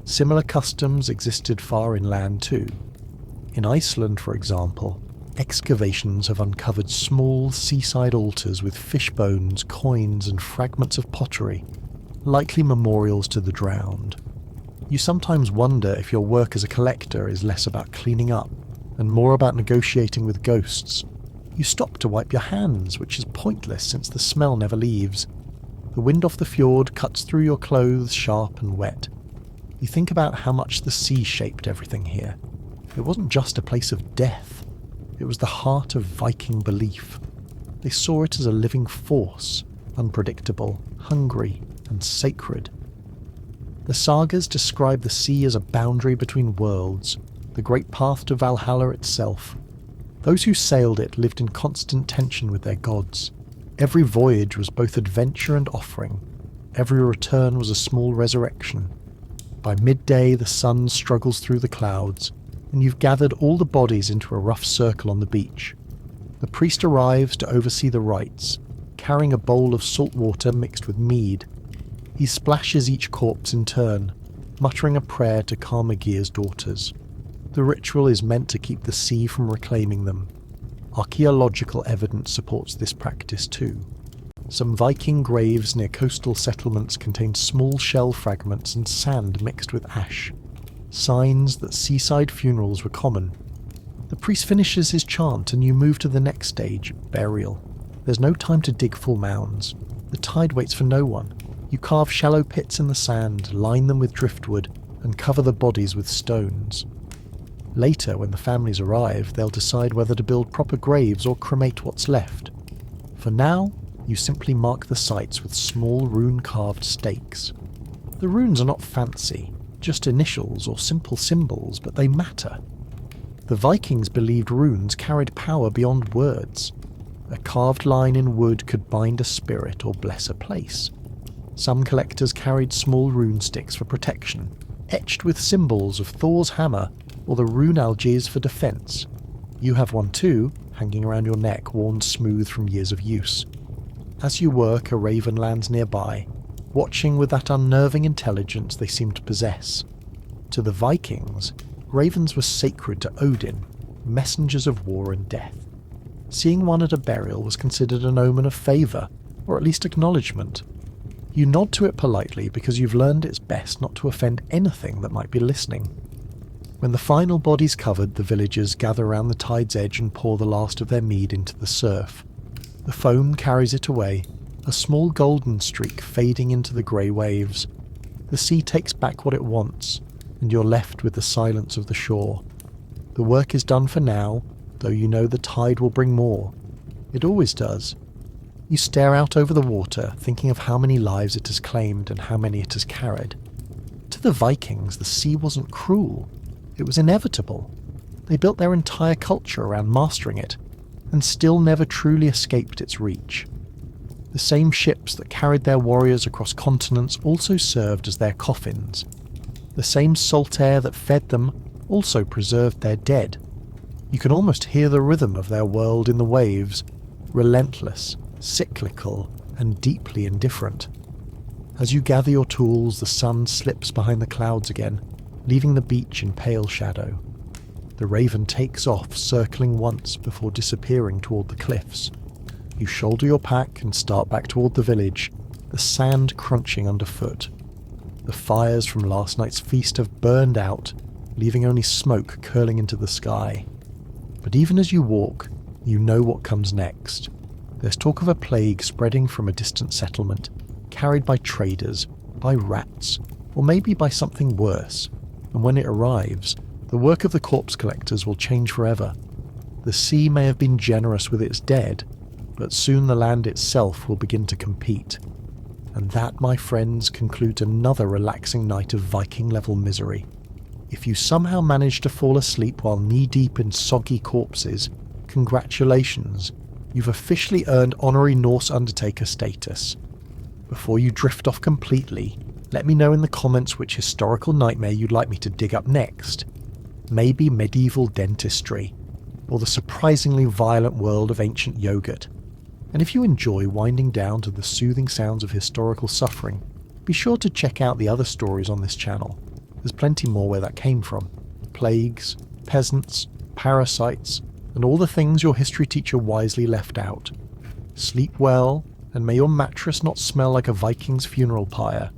Similar customs existed far inland too. In Iceland, for example, excavations have uncovered small seaside altars with fish bones, coins, and fragments of pottery, likely memorials to the drowned. You sometimes wonder if your work as a collector is less about cleaning up and more about negotiating with ghosts. You stop to wipe your hands, which is pointless since the smell never leaves. The wind off the fjord cuts through your clothes sharp and wet. You think about how much the sea shaped everything here. It wasn't just a place of death. It was the heart of Viking belief. They saw it as a living force, unpredictable, hungry, and sacred. The sagas describe the sea as a boundary between worlds, the great path to Valhalla itself. Those who sailed it lived in constant tension with their gods. Every voyage was both adventure and offering. Every return was a small resurrection. By midday, the sun struggles through the clouds, and you've gathered all the bodies into a rough circle on the beach. The priest arrives to oversee the rites, carrying a bowl of salt water mixed with mead. He splashes each corpse in turn, muttering a prayer to calm Aegir's daughters. The ritual is meant to keep the sea from reclaiming them. Archaeological evidence supports this practice too. Some Viking graves near coastal settlements contain small shell fragments and sand mixed with ash, signs that seaside funerals were common. The priest finishes his chant and you move to the next stage, burial. There's no time to dig full mounds. The tide waits for no one. You carve shallow pits in the sand, line them with driftwood, and cover the bodies with stones. Later, when the families arrive, they'll decide whether to build proper graves or cremate what's left. For now, you simply mark the sites with small rune-carved stakes. The runes are not fancy, just initials or simple symbols, but they matter. The Vikings believed runes carried power beyond words. A carved line in wood could bind a spirit or bless a place. Some collectors carried small rune sticks for protection, etched with symbols of Thor's hammer or the rune algaes for defence. You have one too, hanging around your neck, worn smooth from years of use. As you work, a raven lands nearby, watching with that unnerving intelligence they seem to possess. To the Vikings, ravens were sacred to Odin, messengers of war and death. Seeing one at a burial was considered an omen of favour, or at least acknowledgement. You nod to it politely because you've learned it's best not to offend anything that might be listening. When the final body's covered, the villagers gather around the tide's edge and pour the last of their mead into the surf. The foam carries it away, a small golden streak fading into the grey waves. The sea takes back what it wants, and you're left with the silence of the shore. The work is done for now, though you know the tide will bring more. It always does. You stare out over the water, thinking of how many lives it has claimed and how many it has carried. To the Vikings, the sea wasn't cruel. It was inevitable. They built their entire culture around mastering it, and still never truly escaped its reach. The same ships that carried their warriors across continents also served as their coffins. The same salt air that fed them also preserved their dead. You can almost hear the rhythm of their world in the waves, relentless, cyclical, and deeply indifferent. As you gather your tools, the sun slips behind the clouds again, leaving the beach in pale shadow. The raven takes off, circling once before disappearing toward the cliffs. You shoulder your pack and start back toward the village, the sand crunching underfoot. The fires from last night's feast have burned out, leaving only smoke curling into the sky. But even as you walk, you know what comes next. There's talk of a plague spreading from a distant settlement, carried by traders, by rats, or maybe by something worse. And when it arrives, the work of the corpse collectors will change forever. The sea may have been generous with its dead, but soon the land itself will begin to compete. And that, my friends, concludes another relaxing night of Viking-level misery. If you somehow manage to fall asleep while knee-deep in soggy corpses, congratulations, you've officially earned honorary Norse Undertaker status. Before you drift off completely, let me know in the comments which historical nightmare you'd like me to dig up next. Maybe medieval dentistry, or the surprisingly violent world of ancient yogurt. And if you enjoy winding down to the soothing sounds of historical suffering, be sure to check out the other stories on this channel. There's plenty more where that came from. Plagues, peasants, parasites, and all the things your history teacher wisely left out. Sleep well, and may your mattress not smell like a Viking's funeral pyre.